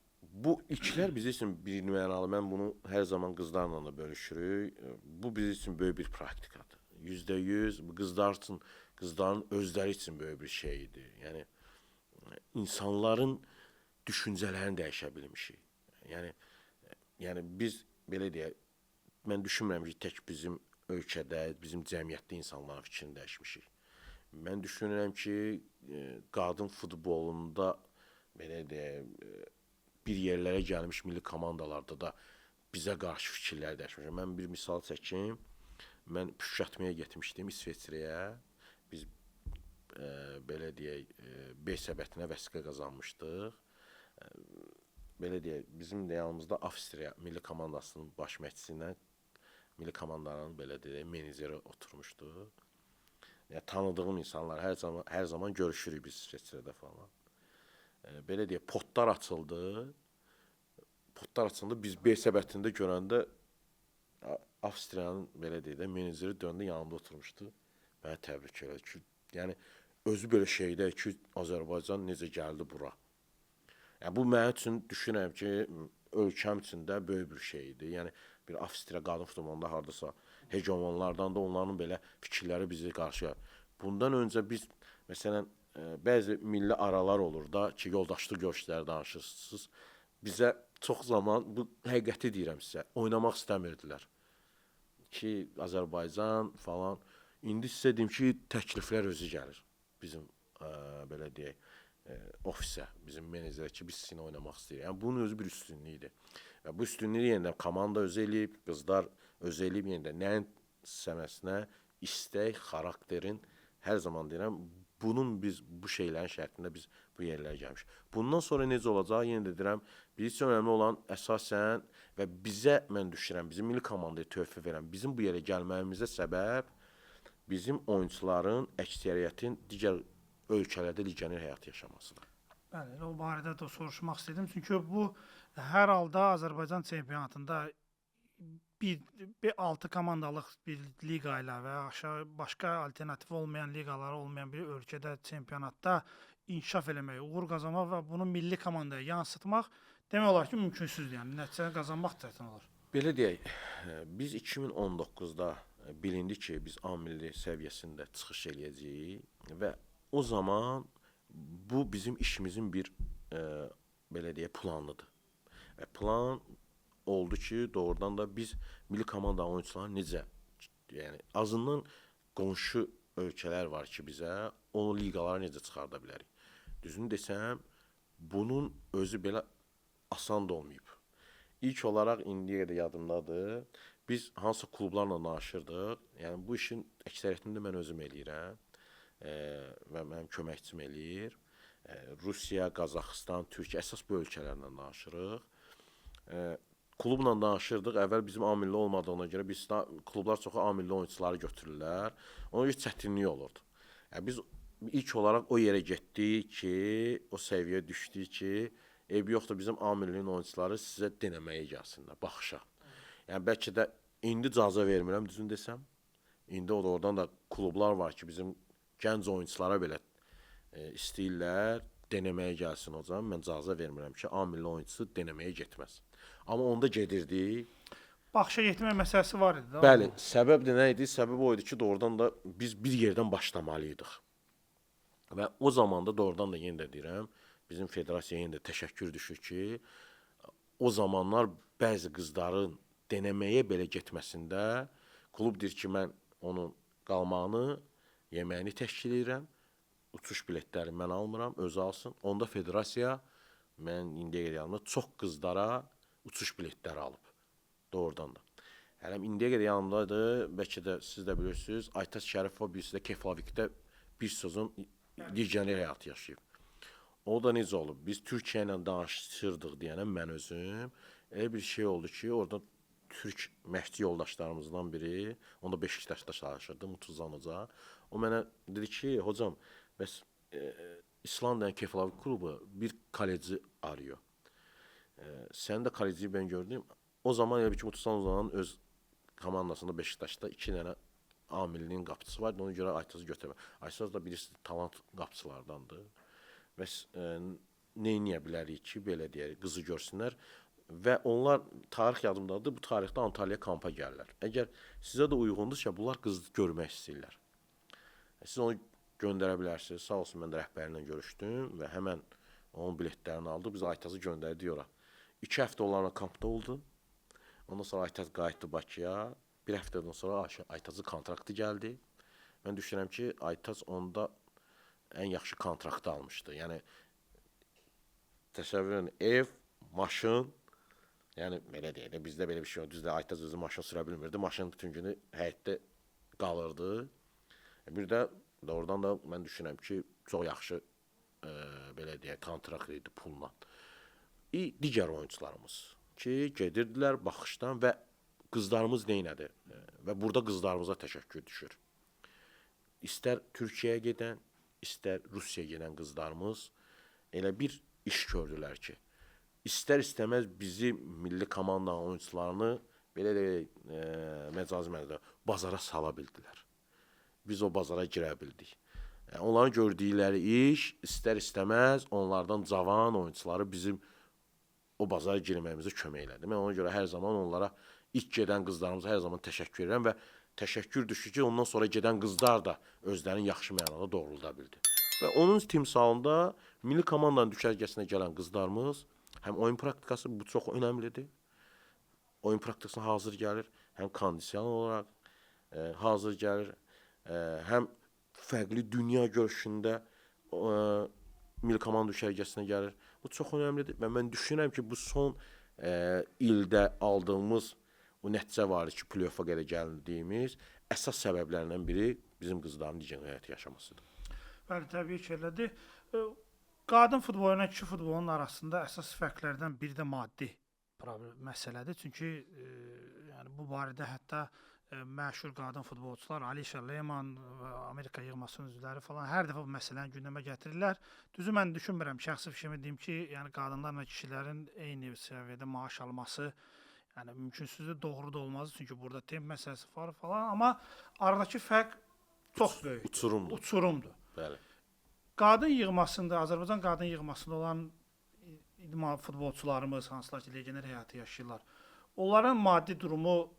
Bu ilklər bizim üçün bir mənalı. Mən bunu hər zaman qızlarla da bölüşürük. Bu bizim üçün böyük bir praktikadır. %100 qızlar üçün, qızların özləri üçün böyük bir şey idi. İnsanların düşüncələrini dəyişə bilmişik. Yəni biz belə deyək, mən düşünmürəm ki, tək bizim ölkədə, bizim cəmiyyətdə insanların fikrini dəyişmişik. Mən düşünürəm ki, qadın futbolunda belə deyək, bir yerlərə gəlmiş milli komandalarda da bizə qarşı fikirlər dəyişmişik. Mən bir misal çəkim. Mən püşkatmaya getmişdim İsveçrəyə. Biz belə deyək, B səbətinə vəsiqə qazanmışdıq. Belə deyək, bizim də yanımızda Avstriya milli komandasının baş məşqçisi ilə milli komandanın belə deyək, meneceri oturmuşdu. Yəni tanıdığım insanlar hər zaman görüşürük biz İsveçrədə falan. Belə deyək, potlar açıldı. Potlar açıldı. Biz B səbətində görəndə Avstriyanın belə deyək də meneceri döndü, yanımda oturmuşdu. Mənə təbrik elədi ki, yəni özü belə şeydə ki, Azərbaycan necə gəldi bura. Yəni bu mənim üçün düşünürəm ki, ölkəm üçün də böyük bir şeydir. Yəni bir Avstriya qadın futbolunda hardasa hegemonlardan da onların belə fikirləri bizi qarşıya. Bundan öncə biz məsələn bəzi milli aralar olur da ki, yoldaşlıq görüşləri danışırsınız. Bizə çox zaman bu həqiqəti deyirəm sizə, oynamaq istəmirdilər ki, Azərbaycan falan. İndi sizə deyim ki, təkliflər özü gəlir bizim belə deyək ofisə, bizim menecerə ki, biz sizinlə oynamaq istəyirik. Yəni bunun özü bir üstünlükdür. Və bu üstünlüyü yenə komanda özü eləyib, qızlar özü eləyib, yenə də nəyin səməsinə istək, xarakterin hər zaman deyirəm, bunun biz bu şeylərin şərtində biz bu yerlərə gəlmişik. Bundan sonra necə olacaq? Yenə də deyirəm, bizim üçün önəmli olan əsasən və bizə mən düşünürəm, bizim milli komandaya töhfə verən, bizim bu yerə gəlməyimizə səbəb bizim oyunçuların əksəriyyətin digər ölkələrdə legioner həyat yaşamasıdır. Bəli, o barədə də soruşmaq istədim. Çünki bu hər halda Azərbaycan çempionatında bir 6 komandalıq bir liqa ilə və aşağı başqa alternativ olmayan liqaları olmayan bir ölkədə çempionatda inkişaf eləmək, uğur qazanmaq və bunu milli komandaya yansıtmaq demək olar ki, mümkünsüzdür. Yəni nəticəni qazanmaq çətin olur. Belə deyək, biz 2019-da bilindi ki, biz A milli səviyyəsində çıxış eləyəcəyik və o zaman bu bizim işimizin bir belə deyək planıdır. Və plan oldu ki, doğrudan da biz milli komanda oyunçularını necə, yəni azından qonşu ölkələr var ki, bizə onu liqalara necə çıxarda bilərik. Düzünü desəm, bunun özü belə asan da olmayıb. İlk olaraq indiyə qədər yadımdadır. Biz hansı klublarla danışırdıq. Yəni bu işin əksəriyyətini də mən özüm eləyirəm və mənim köməkçim eləyir. Rusiya, Qazaxıstan, Türkiyə əsas bu ölkələrlə danışırıq. Klubla danışırdıq. Əvvəl bizim A milli olmadığına görə biz klublar çoxu A milli oyunçuları götürürlər. Ona görə çətinlik olurdu. Yəni biz ilk olaraq o yerə getdik ki, o səviyyəyə düşdük ki, eybi yoxdur bizim A millinin oyunçuları sizə denəməyə gəlsinlər, baxışa. Yəni bəlkə də indi icazə vermirəm, düzünü desəm. İndi oradan da klublar var ki, bizim gənc oyunçulara belə istəyirlər, denəməyə gəlsin o zaman. Mən icazə vermirəm ki, A milli oyunçusu denəməyə getməz. Amma onda gedirdik. Baxışa getmək məsələsi var idi. Bəli, səbəb də nə idi? Səbəb o idi ki, doğrudan da biz bir yerdən başlamalıydıq. Və o zaman da doğrudan da yenə də deyirəm, bizim federasiyaya yenə də təşəkkür düşür ki, o zamanlar bəzi qızların denəməyə belə getməsində klub deyir ki, mən onun qalmağını, yeməyini təşkil edirəm, uçuş biletləri mən almıram, özü alsın. Onda federasiya mən indiyə qədər yanımda çox qızlara uçuş biletləri alıb. Doğrudan da. Hələm indiyə qədər yanımdadır, bəlkə də siz də bilirsiniz, Aytaç Şərifov birisi də Keflavikdə bir sezon legioner həyatı yaşayıb. O da necə olub? Biz Türkiyə ilə danışırdıq deyənəm mən özüm. Elə bir şey oldu ki, orada Türk məşqçi yoldaşlarımızdan biri, onda Beşiktaşda çalışırdı, Mutuzan Hoca. O mənə dedi ki, hocam, bəs İslandiya Keflavik klubu bir kaleci arıyor. Sən də kaleciyi ben gördüm. O zaman elə bir ki, Mutuzan Hoca'nın öz komandasında Beşiktaşda 2 dənə A millinin qapıçısı var. Ona görə Aytazı götürmə. Aytaz da birisi talant qapıçılardandır. Və neyniyə bilərik ki, belə deyək, qızı görsünlər. Və onlar tarix yadımdadır, bu tarixdə Antalya kampa gəlirlər. Əgər sizə də uyğundursa, bunlar qızı görmək istəyirlər. Siz onu göndərə bilərsiniz. Sağ olsun, mən də rəhbərlə görüşdüm və həmən onun biletlərini aldı. Biz Aytazı göndərdik ora. 2 həftə onlarla kampda oldu. Ondan sonra Aytaz qayıtdı Bakıya. Bir həftədən sonra Aytazı kontraktı gəldi. Mən düşünürəm ki, Aytaz onda ən yaxşı kontraktı almışdı. Yəni, təsəvvür edin, ev, maşın, yəni belə deyək də, bizdə belə bir şey yok. Düzdür, Aytaz özü maşın sürə bilmirdi. Maşın bütün günü həyətdə qalırdı. Bir də Doğrudan da mən düşünürəm ki, çox yaxşı belə deyək, kontrakt idi pulla. Digər oyuncularımız ki, gedirdilər baxışdan və qızlarımız neynədi? Və burada qızlarımıza təşəkkür düşür. İstər Türkiyəyə gedən, istər Rusiyaya gedən qızlarımız elə bir iş gördülər ki, istər-istəməz bizi milli komandanın oyuncularını belə deyək, məcazi mənada bazara sala bildilər. Biz o bazara girə bildik. Onların gördükləri iş istər-istəməz onlardan cavan oyuncuları bizim o bazara girməyimizə kömək elədi. Mən ona görə hər zaman onlara ilk gedən qızlarımıza hər zaman təşəkkür edirəm və təşəkkür düşür ki, ondan sonra gedən qızlar da özlərini yaxşı mənada doğrulda bildi. Və onun timsalında milli komandanın düşərgəsinə gələn qızlarımız həm oyun praktikası, bu çox önəmlidir. Oyun praktikasına hazır gəlir, həm kondisyon olaraq hazır gəlir, həm fərqli dünya görüşündə milli komanda düşərgəsinə gəlir. Bu çox önəmlidir və mən düşünürəm ki, bu son ildə aldığımız o nəticə var ki, play-offa qədər gəldiyimiz əsas səbəblərindən biri bizim qızların digər həyat yaşamasıdır. Bəli, təbii ki, elədir. Qadın futbolu ilə kişi futbolunun arasında əsas fərqlərdən biri də maddi məsələdir. Çünki yəni bu barədə hətta məşhur qadın futbolçular Alisha Lehman və Amerika yığmasının üzvləri falan hər dəfə bu məsələni gündəmə gətirirlər. Düzü mən düşünmürəm, şəxsi fikrimi deyim ki, yəni qadınlarla kişilərin eyni səviyyədə maaş alması yəni mümkünsüzdür, doğru da olmaz. Çünki burada temp məsələsi var falan, amma aradakı fərq çox böyük. Uçurumdur. Bəli. Qadın yığmasında, Azərbaycan qadın yığmasında olan idman futbolçularımız, hansılar ki, legioner həyatı yaşayırlar, onların maddi durumu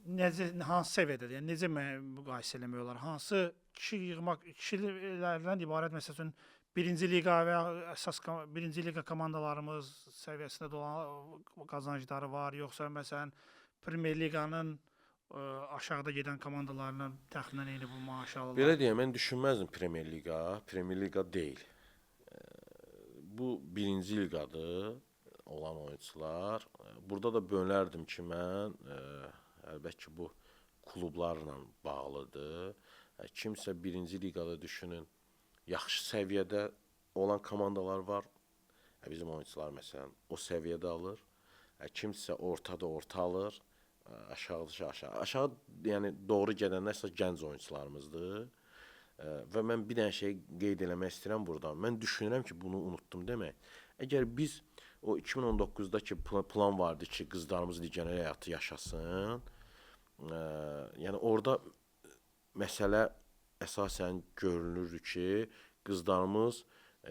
hansı səviyyədədir? Yəni necə müqayisə eləmək olar? Hansı kişilərdən ibarət məsəl üçün birinci liqa və əsas birinci liqa komandalarımız səviyyəsində olan qazancları var, yoxsa məsələn Premyer Liqanın aşağıda gedən komandalarla təxminən eyni bu maaşı alırlar? Belə deyəm, mən düşünməzdim Premyer Liqa deyil. Bu birinci liqadır olan oyuncular. Burada da bölərdim ki, mən əlbəttə ki, bu klublarla bağlıdır. Kimsə birinci liqada düşünün, yaxşı səviyyədə olan komandalar var. Bizim oyuncular məsələn o səviyyədə alır. Kimsə ortada orta alır, aşağıda aşağı. Aşağı yəni doğru gedənlər gənc oyuncularımızdır. Və mən bir dənə şey qeyd eləmək istəyirəm buradan. Mən düşünürəm ki, bunu unutdum demək. Əgər biz o 2019-dakı plan vardı ki, qızlarımız legioner həyatı yaşasın. Yəni orada məsələ əsasən görünür ki, qızlarımız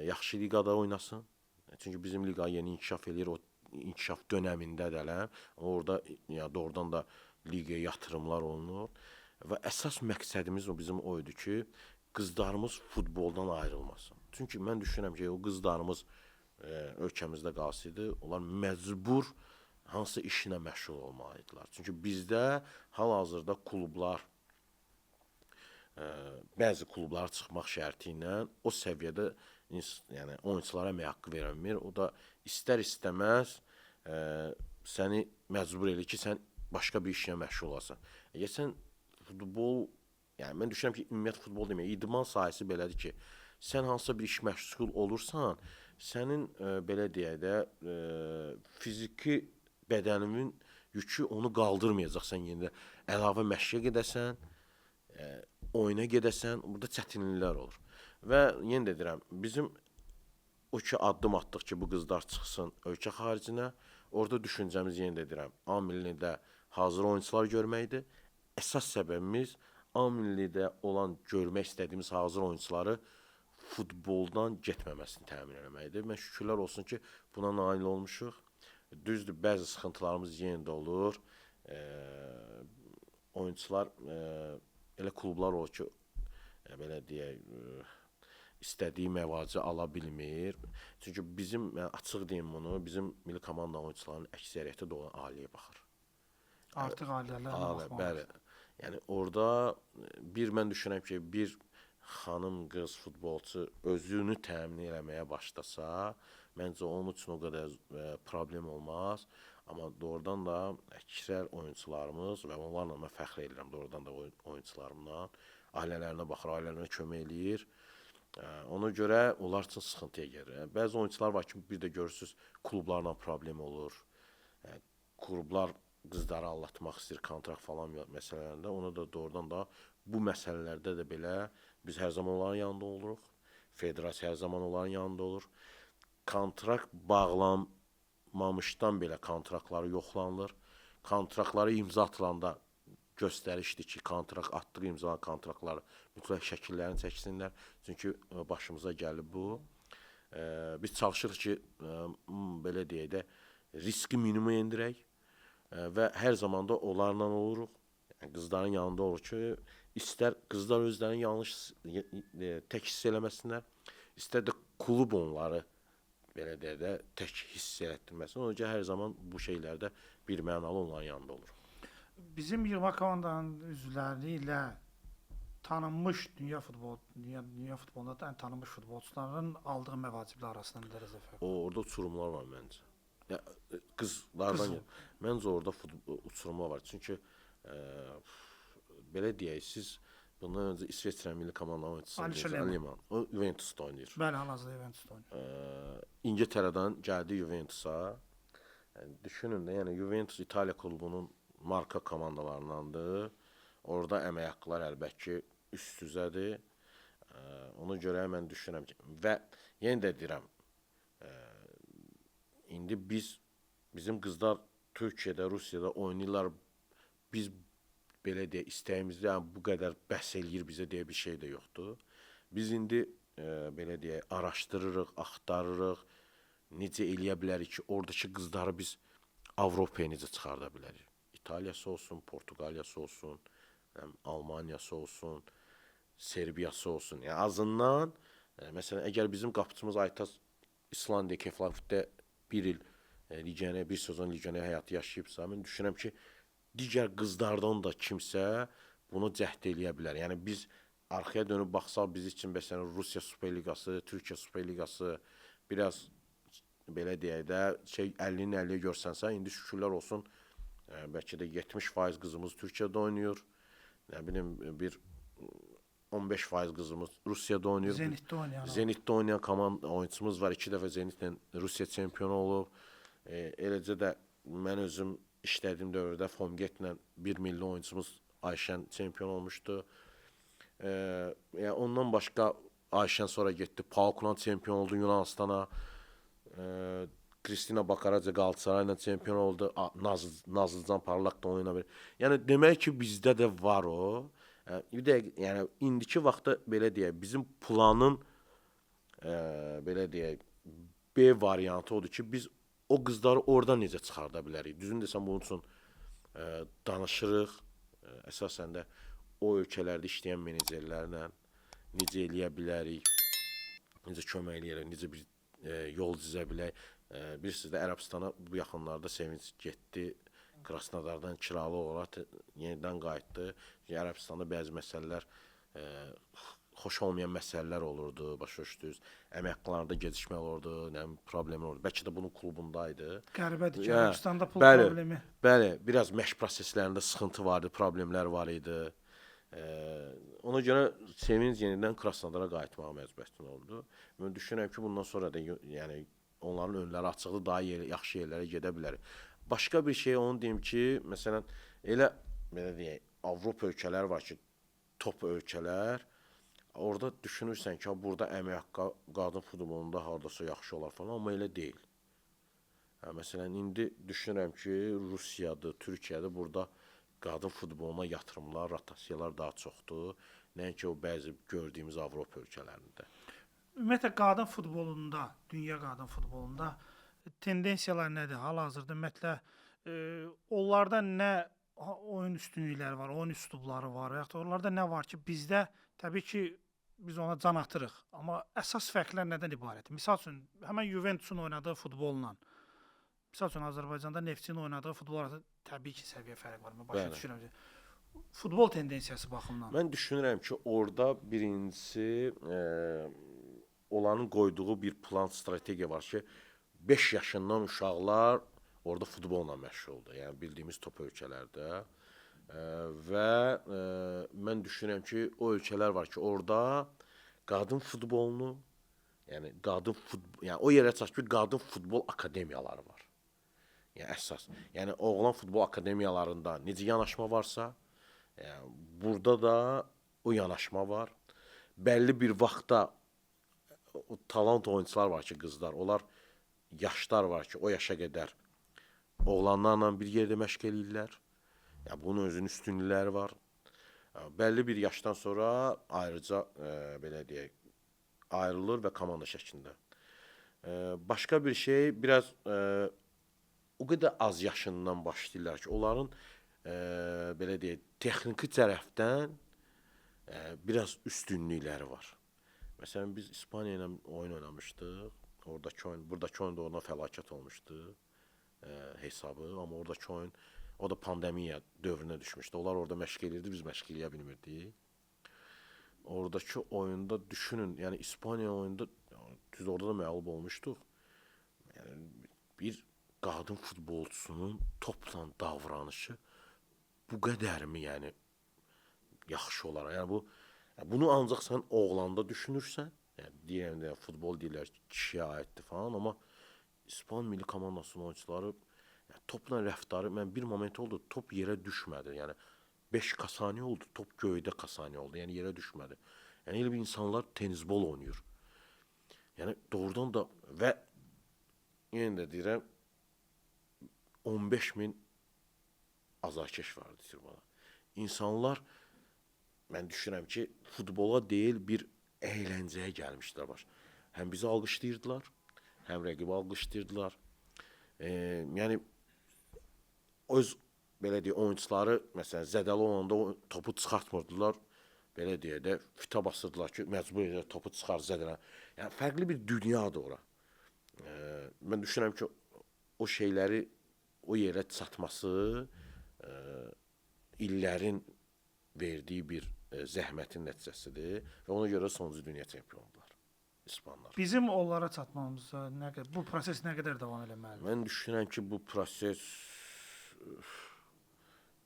yaxşı liqada oynasın. Çünki bizim liqa yeni inkişaf eləyir, o inkişaf dönəmindədirlər. Orada yəni doğrudan da liqaya yatırımlar olunur. Və əsas məqsədimiz bizim oydu ki, qızlarımız futboldan ayrılmasın. Çünki mən düşünürəm ki, o qızlarımız ölkəmizdə qalsaydı, onlar məcbur hansı işinə məşğul olmalıdırlar. Çünki bizdə hal-hazırda klublar, bəzi klublara çıxmaq şərti ilə o səviyyədə yəni oyunçulara əmək haqqı verilmir. O da istər-istəməz səni məcbur edir ki, sən başqa bir işlə məşğul olasan. Əgər sən futbol, yəni mən düşünürəm ki, ümumiyyət futbol demək, idman sahəsi belədir ki, sən hansısa bir iş məşğul olursan, sənin belə deyək də fiziki bədəninin yükü onu qaldırmayacaq. Sən yenə də əlavə məşqə gedəsən, oyuna gedəsən, burada çətinliklər olur. Və yenə də deyirəm, bizim o ki addım atdıq ki, bu qızlar çıxsın ölkə xaricinə, orada düşüncəmiz yenə də deyirəm, A millidə hazır oyuncular görməkdir. Əsas səbəbimiz A millidə olan görmək istədiyimiz hazır oyuncuları futboldan getməməsini təmin etməkdir. Mən şükürlər olsun ki, buna nail olmuşuq. Düzdür, bəzi sıxıntılarımız yenə də olur. Oyuncular elə klublar olur ki, belə deyək, istədiyi məvacı ala bilmir. Çünki bizim, mən açıq deyim bunu, bizim milli komanda oyuncularının əksəriyyəti də olan aliyə baxır. Artıq alilərlə baxmaq. Bəli. Yəni orada mən düşünürəm ki, bir xanım, qız futbolçu özünü təmin eləməyə başlasa, məncə onun üçün o qədər problem olmaz. Amma doğrudan da əksər oyuncularımız və onlarla mən fəxr edirəm doğrudan da oyuncularımla Ailələrinə baxır, ailələrinə kömək eləyir. Ona görə onlar üçün sıxıntıya gəlir. Bəzi oyunçular var ki, bir də görürsüz, klublarla problem olur. Klublar qızları aldatmaq istəyir, kontrakt falan məsələlərində. Ona da doğrudan da bu məsələlərdə də belə biz hər zaman onların yanında oluruq. Federasiya hər zaman onların yanında olur. Kontrakt bağlanmamışdan belə kontraktları yoxlanılır. Kontraktları imza atılanda göstərişdir ki, kontrakt atdığı imza kontraktları mütləq şəkillərini çəksinlər. Çünki başımıza gəlib bu. Biz çalışırıq ki, belə deyək də, riski minimuma endirək və hər zaman da onlarla oluruq. Yəni, qızların yanında olur ki, istər qızlar özlərini yanlış tək hiss eləməsinlər, istər də klub onları belə deyək də tək hiss elətdirməsin. Ona görə hər zaman bu şeylərdə bir mənalı onların yanında olur. Bizim yığma komandanın üzvləri ilə tanınmış dünya futbolunda ən tanınmış futbolçuların aldığı məvaciblər arasında nə dərəcədə fərq? Orada uçurumlar var məncə. Ya, qızlardan məncə orada uçurumlar var. Çünki belə deyək, siz bundan öncə İsveçrə milli komandanın oyunçusu Lehmann, o Juventusda oynayır. Bəli, hal-hazırda Juventusda oynayır. İngiltərədən gəldi Juventusa. Yəni, düşünün də, yəni Juventus İtaliya klubunun marka komandalarındandır. Orada əmək haqqılar əlbəttə ki, üst-düzədir. Ona görə mən düşünürəm ki, və yenə də deyirəm, indi bizim qızlar Türkiyədə, Rusiyada oynayırlar. Biz belə deyək, istəyimizdə yəni, bu qədər bəhs eləyir bizə deyə bir şey də yoxdur. Biz indi belə deyək, araşdırırıq, axtarırıq, necə eləyə bilərik ki, oradakı qızları biz Avropaya necə çıxarda bilərik. İtaliyası olsun, Portuqaliyası olsun, Almaniyası olsun, Serbiyası olsun. Yəni azından, məsələn, əgər bizim qapıçımız Aytaz İslandiya Keflavitdə bir il legioner, bir sezon legioner həyatı yaşayıbsa, mən düşünürəm ki, digər qızlardan da kimsə bunu cəhd eləyə bilər. Yəni biz arxaya dönüb baxsaq, biz üçün məsələn Rusiya Super Liqası, Türkiyə Super Liqası biraz belə deyək də, 50-nin 50-yə görsənsə, indi şükürlər olsun, bəlkə də 70% qızımız Türkiyədə oynayır. Nə bilim, bir 15% qızımız Rusiyada oynayır. Zenitdə oynayan komanda oyunçumuz var. 2 dəfə Zenitlə Rusiya çempionu olub. Eləcə də mən özüm işlədiyim dövrdə Fomgetlə bir milli oyuncumuz Ayşən çempion olmuşdu. Yəni ondan başqa Ayşən sonra getdi. Paukulan çempion oldu Yunanistana. Kristina Bakaraca Qalatasaray ilə çempion oldu. Nazlıcan Parlaq da onunla bir. Yəni demək ki, bizdə də var o. Bir də yəni indiki vaxtda belə deyək, bizim planın belə deyək, B variantı odur ki, biz o qızları oradan necə çıxarda bilərik? Düzün desəm bunun üçün danışırıq. Əsasən də o ölkələrdə işləyən menecerlərlə necə eləyə bilərik? Necə kömək eləyərək, necə bir yol cizə bilək? Bilirsiniz də Ərəbistana bu yaxınlarda Sevinç getdi. Krasnodardan kiralı olaraq yenidən qayıtdı. Ərəbistanda bəzi məsələlər, xoş olmayan məsələlər olurdu, başa düşdünüz. Əmək haqqlarında gecikmə olurdu, problemlər olurdu. Bəlkə də bunun klubundaydı. Qəribədir ki, Ərəbistanda pul problemi. Bəli, biraz məşq proseslərində sıxıntı vardı, problemlər var idi. Ona görə Sevinç yenidən Krasnodara qayıtmağa məcburiyyətində oldu. Mən düşünürəm ki, bundan sonra da yəni onların önləri açıqdır, daha yaxşı yerlərə gedə bilər. Başqa bir şey onu deyim ki, məsələn, elə deyək, Avropa ölkələri var ki, top ölkələr. Orada düşünürsən ki, burada əmək haqqı qadın futbolunda hardasa yaxşı olar falan, amma elə deyil. Məsələn, indi düşünürəm ki, Rusiyadır, Türkiyədir, burada qadın futboluna yatırımlar, rotasiyalar daha çoxdur. Nəinki o bəzi gördüyümüz Avropa ölkələrində. Ümumiyyətlə, qadın futbolunda, dünya qadın futbolunda tendensiyalar nədir? Hal-hazırda ümumiyyətlə onlarda nə oyun üstünlükləri var, oyun üslubları var, və yaxud da onlarda nə var ki, bizdə təbii ki, biz ona can atırıq. Amma əsas fərqlər nədən ibarətdir? Misal üçün, həmən Juventusun oynadığı futbolla, misal üçün, Azərbaycanda Neftçinin oynadığı futbol arasında təbii ki, səviyyə fərqi var. Mən başa düşürəm ki, futbol tendensiyası baxımından. Mən düşünürəm ki, orada birincisi onların qoyduğu bir plan, strategiya var ki, 5 yaşından uşaqlar orada futbolla məşğuldur. Yəni bildiyimiz top ölkələrdə Və mən düşünürəm ki, o ölkələr var ki, orada qadın futbolunu, yəni yəni o yerə çatır ki, qadın futbol akademiyaları var. Yəni əsas. Yəni oğlan futbol akademiyalarında necə yanaşma varsa, yəni burada da o yanaşma var. Bəlli bir vaxtda o talant oyunçular var ki, qızlar, onlar yaşlar var ki, o yaşa qədər oğlanlarla bir yerdə məşq eləyirlər. Yəni bunun özünün üstünlükləri var. Bəlli bir yaşdan sonra ayrıca belə deyək, ayrılır və komanda şəklində. Başqa bir şey, biraz o qədər az yaşından başlayırlar ki, onların belə deyək, texniki tərəfdən biraz üstünlükləri var. Məsələn, biz İspaniya ilə oyun oynamışdıq. Buradakı oyunda ona fəlakət olmuşdu hesabı, amma oradakı oyun, o da pandemiya dövrünə düşmüşdü. Onlar orada məşq eləyirdi, biz məşq eləyə bilmirdik. Oradakı oyunda düşünün, yəni İspaniya oyunda, düz orada da məğlub olmuşduq. Yəni bir qadın futbolçusunun topla davranışı bu qədərmi, yəni yaxşı olaraq. Yəni bunu ancaq sən oğlanda düşünürsən. Yəni deyirəm də futbol deyirlər ki, kişiyə aiddir falan, amma İspan milli komandasının oyunçuları yəni, topla rəftarı, mən bir moment oldu, top yerə düşmədi. Yəni 5 kasaniyə oldu, top göydə kasaniyə oldu. Yəni yerə düşmədi. Yəni elə bir insanlar tenisbol oynayır. Yəni doğrudan da və yenə də deyirəm 15.000 azarkeş vardı Türkmənada. İnsanlar, mən düşünürəm ki, futbola deyil, bir əyləncəyə gəlmişdilər baş. Həm bizi alqışlayırdılar, həm rəqibi alqışlayırdılar. Yəni öz belə deyək, oyunçuları məsələn zədəli olanda topu çıxartmırdılar. Belə deyək də fitə basırdılar ki, məcbur edər topu çıxar zədələn. Yəni fərqli bir dünyadır ora. Mən düşünürəm ki, o şeyləri o yerə çatması illərin verdiyi bir zəhmətin nəticəsidir və ona görə sonuncu dünya çempionudular İspanlar. Bizim onlara çatmamızda bu proses nə qədər davam eləməlidir? Mən düşünürəm ki, bu proses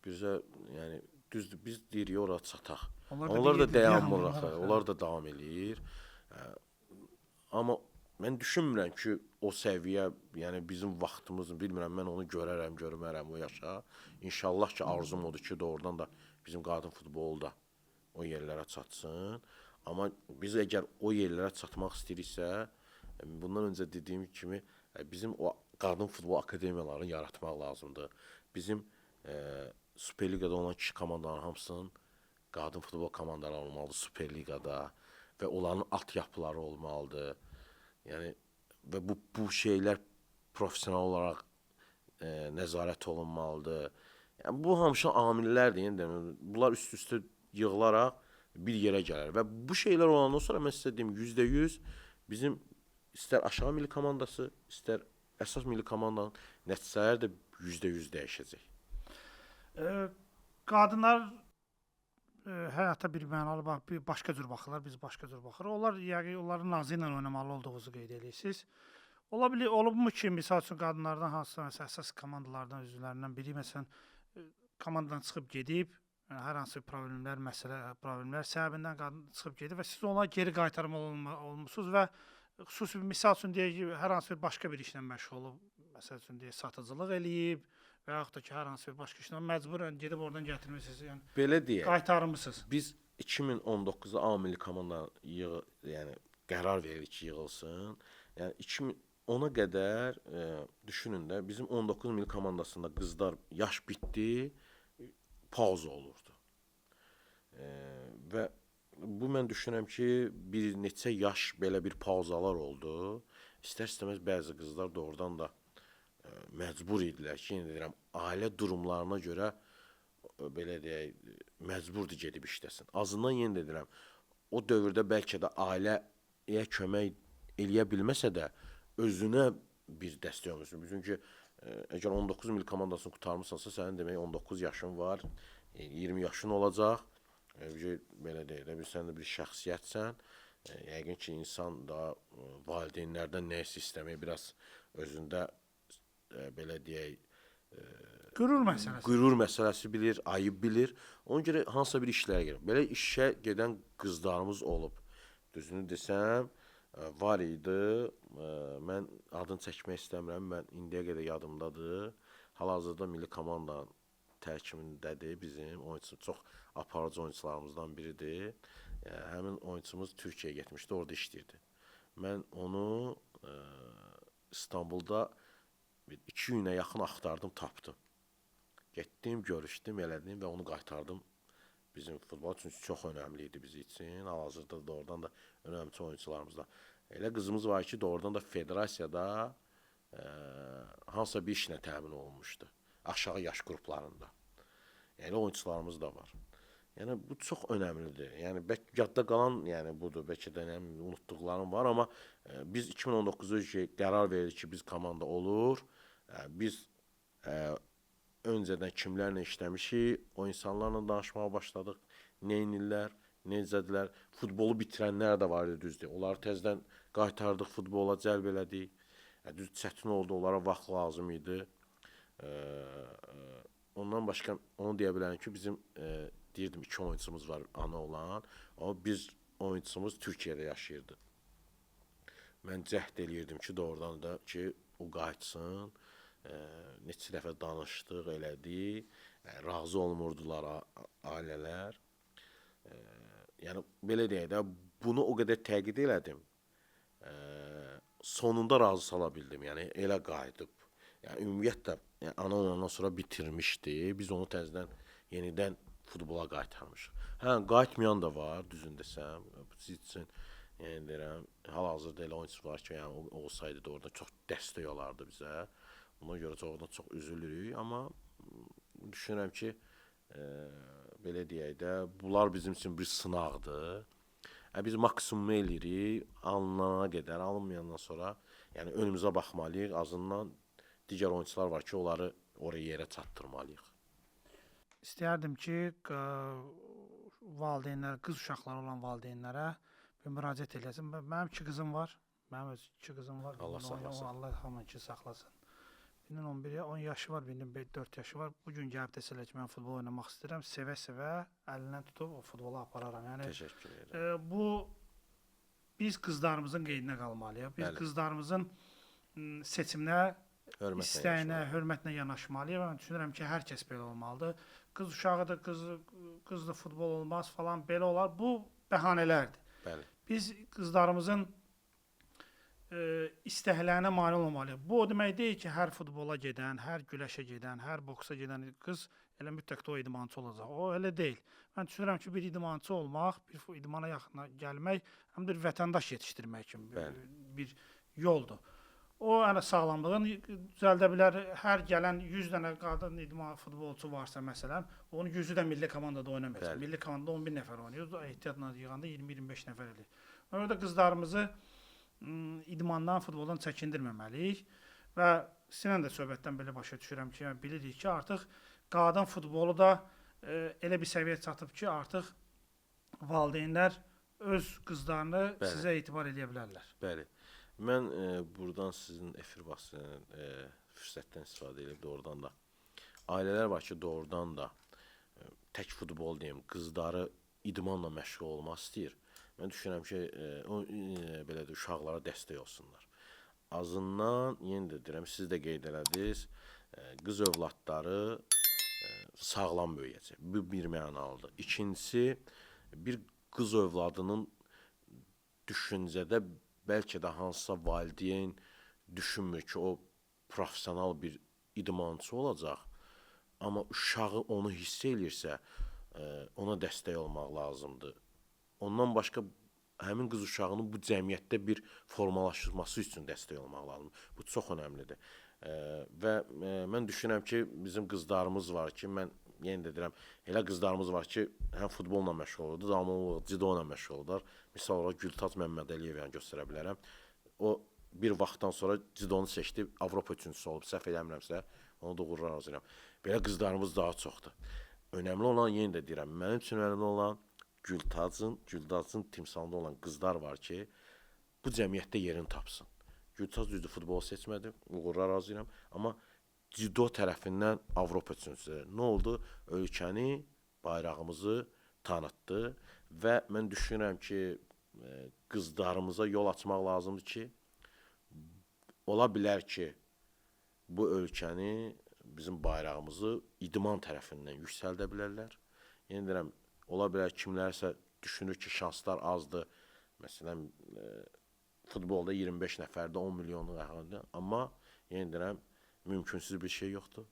bizə, yəni düzdür, biz deyirik ora çataq. Onlar da dayanmır axı, onlar da davam eləyir. Amma mən düşünmürəm ki, o səviyyə, yəni bizim vaxtımız, bilmirəm, mən onu görərəm, görmərəm o yaşa. İnşallah ki, arzum odur ki, doğrudan da bizim qadın futbolu da o yerlərə çatsın. Amma biz əgər o yerlərə çatmaq istəyiriksə, bundan öncə dediyim kimi, bizim o qadın futbol akademiyalarını yaratmaq lazımdır. Bizim Superligada olan kişi komandaların hamısının qadın futbol komandaları olmalıdır Superligada və onların altyapıları olmalıdır. Yəni və bu şeylər professional olaraq nəzarət olunmalıdır. Yəni bu hamısı amillərdir. Yəni bunlar üst-üstə yığılaraq bir yerə gələr və bu şeylər olandan sonra mən sizə deyim, %100 bizim istər aşağı milli komandası, istər əsas milli komandanın nəticələri də %100 dəyişəcək. Qadınlar həyata bir mənalı başqa cür baxırlar, biz başqa cür baxırıq. Onlar yəqin onların nazı ilə oynamalı olduğunuzu qeyd edirsiniz. Olubmu ki, misal üçün qadınlardan hansısa məsələn əsas komandalardan üzvlərindən biri məsələn komandadan çıxıb gedib, yəni hər hansı problemlər səbəbindən qadın çıxıb gedib və siz ona geri qaytarmalı olmusunuz və xüsusi bir misal üçün deyək ki, hər hansı bir başqa bir işlə məşğul olub, məsəl üçün deyək satıcılıq eləyib və yaxud da ki, hər hansı bir başqa işlə məcburən gedib oradan gətirmisiniz, yəni belə deyək, qaytarmısınız. Biz 2019-da A milli komanda yəni qərar veririk ki, yığılsın. Yəni ona qədər düşünün də bizim 19 milli komandasında qızlar yaş bitdi, pauza olurdu. Və bu mən düşünürəm ki, bir neçə yaş belə bir pauzalar oldu. İstər-istəməz bəzi qızlar doğrudan da məcbur idilər ki, yenə deyirəm, ailə durumlarına görə belə deyək, məcburdur gedib işləsin. Azından yenə deyirəm, o dövrdə bəlkə də ailəyə kömək eləyə bilməsə də özünə bir dəstək olmuşsun. Çünki əgər 19 milli komandasını qurtarmısansa, sənin demək 19 yaşın var, 20 yaşın olacaq. Belə deyək, sən də bir şəxsiyyətsən. Yəqin ki, insan da valideynlərdən nəyisə istəmək biraz özündə belə deyək, Qürur məsələsi. qürur məsələsi bilir, ayıb bilir. Ona görə hansısa bir işlərə gedir. Belə işə gedən qızlarımız olub. Düzünü desəm, var idi. Mən adını çəkmək istəmirəm. Mən indiyə qədər yadımdadır. Hal-hazırda milli komandanın tərkibindədir bizim oyunçu. Çox aparıcı oyunçularımızdan biridir. Həmin oyunçumuz Türkiyəyə getmişdi, orada işləyirdi. Mən onu İstanbulda 2 günə yaxın axtardım, tapdım. Getdim, görüşdüm, elədim və onu qaytardım bizim futbol üçün çox önəmli idi bizim üçün. Hal-hazırda doğrudan da önəmli oyunçularımızdan. Elə qızımız var ki, doğrudan da federasiyada hansısa bir işlə təmin olunmuşdu. Aşağı yaş qruplarında. Yəni oyunçularımız da var. Yəni bu çox önəmlidir. Yəni yadda qalan budur. Bəlkə də unutduqlarım var, amma biz 2019-da qərar verdik ki, biz komanda olur. Biz öncədən kimlərlə işləmişik, o insanlarla danışmağa başladıq. Neynirlər, necədirlər. Futbolu bitirənlər də var idi, düzdür. Onları təzədən qaytardıq, futbola cəlb elədik. Düz çətin oldu, onlara vaxt lazım idi. Ondan başqa onu deyə bilərəm ki, bizim deyirdim 2 oyunçumuz var ana olan, amma biz oyunçumuz Türkiyədə yaşayırdı. Mən cəhd eləyirdim ki, doğrudan da ki, o qayıtsın. Neçə dəfə danışdıq, elədik. Razı olmurdular ailələr. Yəni belə deyək də, bunu o qədər təqid elədim. Sonunda razı sala bildim. Yəni elə qayıdıb. Yəni ümumiyyətlə ana ondan sonra bitirmişdi. Biz onu təzədən yenidən futbola qaytarmışıq. Hə, qayıtmayan da var, düzün desəm. Siz üçün yəni deyirəm, hal-hazırda elə oyunçu var ki, yəni olsaydı da orada çox dəstək olardı bizə. Ona görə çox üzülürük, amma düşünürəm ki, belə deyək də, bunlar bizim üçün bir sınaqdır. Biz maksimumu eləyirik, alınana qədər, alınmayandan sonra, yəni önümüzə baxmalıyıq, azından digər oyunçular var ki, onları oraya yerə çatdırmalıyıq. İstəyərdim ki, valideynlər, qız uşaqları olan valideynlərə bir müraciət eləsin. Mənim 2 qızım var. Mənim öz 2 qızım var. Allah saxlasın. Allah hamınki saxlasın. Birinin 10 yaşı var, birinin 4 yaşı var. Bugün gəlib desələr ki, mən futbol oynamaq istəyirəm, sevə-sevə əlindən tutub o futbolu apararam. Yəni Təşəkkür edirəm. bu biz qızlarımızın qeydinə qalmalıyıq. Biz Bəli. qızlarımızın seçiminə, Hörmətlə istəyinə, yanaşmalıyıq. hörmətlə yanaşmalıyıq. Mən düşünürəm ki, hər kəs belə olmalıdır. Qız uşağıdır, qızlı futbol olmaz falan belə olar. Bu bəhanələrdir. Bəli. Biz qızlarımızın istəklərinə mane olmamalıyıq. Bu o demək deyil ki, hər futbola gedən, hər güləşə gedən, hər boksa gedən qız elə mütləq də o idmançı olacaq. O elə deyil. Mən düşünürəm ki, bir idmançı olmaq, bir idmana yaxına gəlmək, həm də bir vətəndaş yetişdirmək kimi bir yoldur. O sağlamlığın düzəldə bilər. Hər gələn 100 dənə qadın idman futbolçu varsa məsələn, onun 100-ü də milli komandada oynamayacaq. Milli komandada 11 nəfər oynayır. Ehtiyatla yığanda 20-25 nəfər eləyir. Orada qızlarımızı idmandan, futboldan çəkindirməməliyik və sizinlə də söhbətdən belə başa düşürəm ki, bilirik ki, artıq qadın futbolu da elə bir səviyyəyə çatıb ki, artıq valideynlər öz qızlarını sizə etibar edə bilərlər. Bəli. Mən buradan sizin efir vasitəsilə fürsətdən istifadə edib doğrudan da ailələr var ki, doğrudan da tək futbol deyim, qızları idmanla məşğul olmaq istəyir. Mən düşünürəm ki, belə də uşaqlara dəstək olsunlar. Azından, yenə də deyirəm, siz də qeyd elədiniz, qız övladları sağlam böyüyəcək. Bu bir mənalıdır. İkincisi, bir qız övladının düşüncədə bəlkə də hansısa valideyn düşünmür ki, o professional bir idmançı olacaq. Amma uşağı onu hiss eləyirsə, ona dəstək olmaq lazımdır. Ondan başqa həmin qız uşağının bu cəmiyyətdə bir formalaşması üçün dəstək olmaq lazımdır. Bu çox önəmlidir. Və mən düşünürəm ki, bizim qızlarımız var ki, mən yenə də deyirəm, elə qızlarımız var ki, həm futbolla məşğul olurlar, amma cido ilə məşğul olurlar. Misal olaraq Gültaz Məmmədəliyevə göstərə bilərəm. O bir vaxtdan sonra cidonu seçdi, Avropa üçüncüsü olub, səhv eləmirəmsə, onu da uğurlar arzulayıram. Belə qızlarımız daha çoxdur. Önəmli olan, yenə də deyirəm, mənim üçün önəmli olan Gültazın timsalında olan qızlar var ki, bu cəmiyyətdə yerini tapsın. Gültaz düzdür, futbol seçmədi, uğurlar arzulayıram, amma Cido tərəfindən Avropa üçüncüsü. Nə oldu? Ölkəni, bayrağımızı tanıtdı və mən düşünürəm ki, qızlarımıza yol açmaq lazımdır ki, ola bilər ki, bu ölkəni, bizim bayrağımızı idman tərəfindən yüksəldə bilərlər. Yəni deyirəm, ola bilər kimlərsə düşünür ki, şanslar azdır. Məsələn, futbolda 25 nəfərdə 10 milyonluq əhatədə, amma yəni deyirəm, mümkünsüz bir şey yoxdur.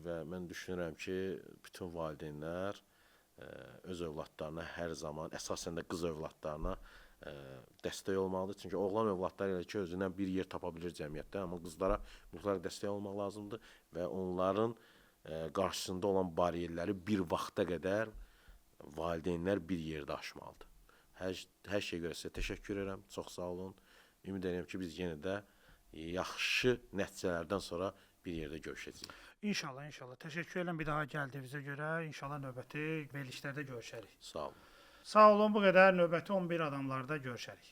Və mən düşünürəm ki, bütün valideynlər öz övladlarına hər zaman, əsasən də qız övladlarına dəstək olmalıdır. Çünki oğlan övladları elə ki, özündən bir yer tapa bilir cəmiyyətdə, amma qızlara mütləq dəstək olmaq lazımdır və onların qarşısında olan bariyerləri bir vaxta qədər valideynlər bir yerdə aşmalıdır. Hər şeyə görə sizə təşəkkür edirəm, çox sağ olun. Ümid edirəm ki, biz yenə də yaxşı nəticələrdən sonra bir yerdə görüşəcəyik. İnşallah, inşallah. Təşəkkür edirəm bir daha gəldiyinizə görə. İnşallah növbəti verilişlərdə görüşərik. Sağ olun. Sağ olun, bu qədər. Növbəti 11 adamlarda görüşərik.